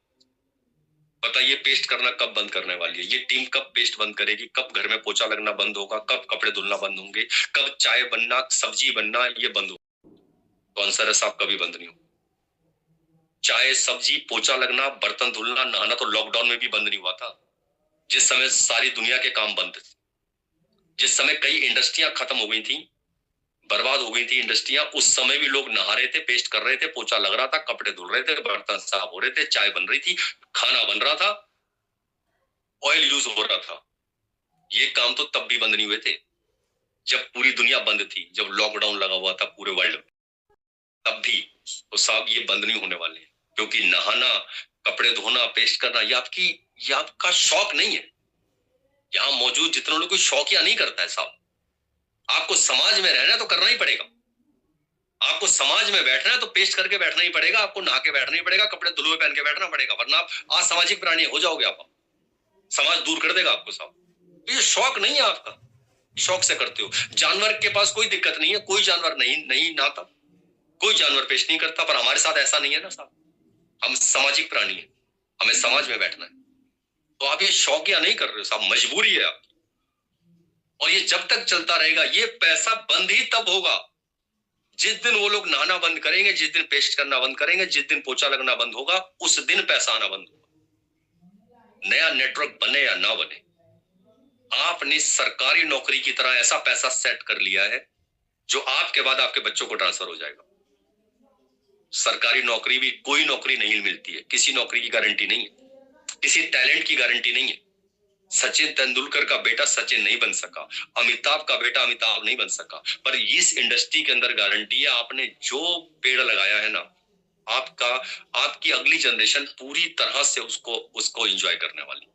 बताइए पेस्ट करना कब बंद करने वाली है? ये टीम कब पेस्ट बंद करेगी? कब घर में पोछा लगना बंद होगा? कब कपड़े धुलना बंद होंगे? कब चाय बनना, सब्जी बनना ये बंद होगा? तो आंसर है साहब कभी बंद नहीं होगा। चाय, सब्जी, पोछा लगना, बर्तन धुलना, नहाना तो लॉकडाउन में भी बंद नहीं हुआ था, जिस समय सारी दुनिया के काम बंद थे, जिस समय कई इंडस्ट्रियां खत्म हो गई थी, बर्बाद हो गई थी इंडस्ट्रियां, उस समय भी लोग नहा रहे थे, पेस्ट कर रहे थे, पोछा लग रहा था, कपड़े धुल रहे थे, बर्तन साफ हो रहे थे, चाय बन रही थी, खाना बन रहा था, ऑयल यूज हो रहा था। ये काम तो तब भी बंद नहीं हुए थे जब पूरी दुनिया बंद थी, जब लॉकडाउन लगा हुआ था पूरे वर्ल्ड में, तब भी। तो साहब ये बंद नहीं होने वाले हैं, क्योंकि नहाना, कपड़े धोना, पेस्ट करना ये आपका शौक नहीं है। यहाँ मौजूद जितने लोग कोई शौकिया नहीं करता है साहब। आपको समाज में रहना है तो करना ही पड़ेगा। आपको समाज में बैठना है तो पेस्ट करके बैठना ही पड़ेगा, आपको नहा के बैठना ही पड़ेगा, कपड़े धुलुए पहन के बैठना पड़ेगा, वरना आप असामाजिक प्राणी हो जाओगे। आप समाज दूर कर देगा आपको साहब। तो ये शौक नहीं है आपका, शौक से करते हो। जानवर के पास कोई दिक्कत नहीं है, कोई जानवर नहीं नहाता, कोई जानवर पेश नहीं करता, पर हमारे साथ ऐसा नहीं है ना साहब। हम सामाजिक प्राणी हैं, हमें समाज में बैठना है। तो आप ये शौकिया नहीं कर रहे हो साहब, मजबूरी है आपकी। और ये जब तक चलता रहेगा, ये पैसा बंद ही तब होगा जिस दिन वो लोग नहाना बंद करेंगे, जिस दिन पेस्ट करना बंद करेंगे, जिस दिन पोछा लगना बंद होगा, उस दिन पैसा आना बंद होगा। नया नेटवर्क बने या ना बने, आपने सरकारी नौकरी की तरह ऐसा पैसा सेट कर लिया है जो आपके बाद आपके बच्चों को ट्रांसफर हो जाएगा। सरकारी नौकरी भी कोई नौकरी नहीं मिलती है, किसी नौकरी की गारंटी नहीं है, किसी टैलेंट की गारंटी नहीं है। सचिन तेंदुलकर का बेटा सचिन नहीं बन सका, अमिताभ का बेटा अमिताभ नहीं बन सका, पर इस इंडस्ट्री के अंदर गारंटी है, आपने जो पेड़ लगाया है ना, आपकी अगली जनरेशन पूरी तरह से उसको एंजॉय करने वाली।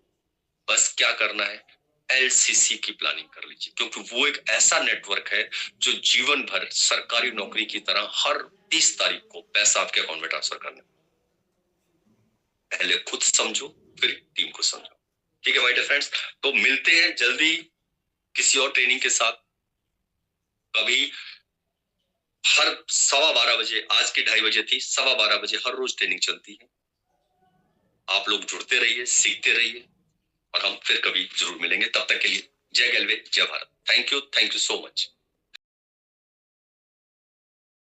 बस क्या करना है, एलसीसी की प्लानिंग कर लीजिए, क्योंकि वो एक ऐसा नेटवर्क है जो जीवन भर सरकारी नौकरी की तरह हर 30 तारीख को पैसा आपके अकाउंट में ट्रांसफर करना। पहले खुद समझो, फिर टीम को समझो। ठीक है माय डियर फ्रेंड्स, तो मिलते हैं जल्दी किसी और ट्रेनिंग के साथ। कभी हर 12:15 बजे, आज की 2:30 बजे थी, 12:15 बजे हर रोज ट्रेनिंग चलती है। आप लोग जुड़ते रहिए, सीखते रहिए, और हम फिर कभी जरूर मिलेंगे। तब तक के लिए जय गैलवे, जय Bharat. Thank you so much.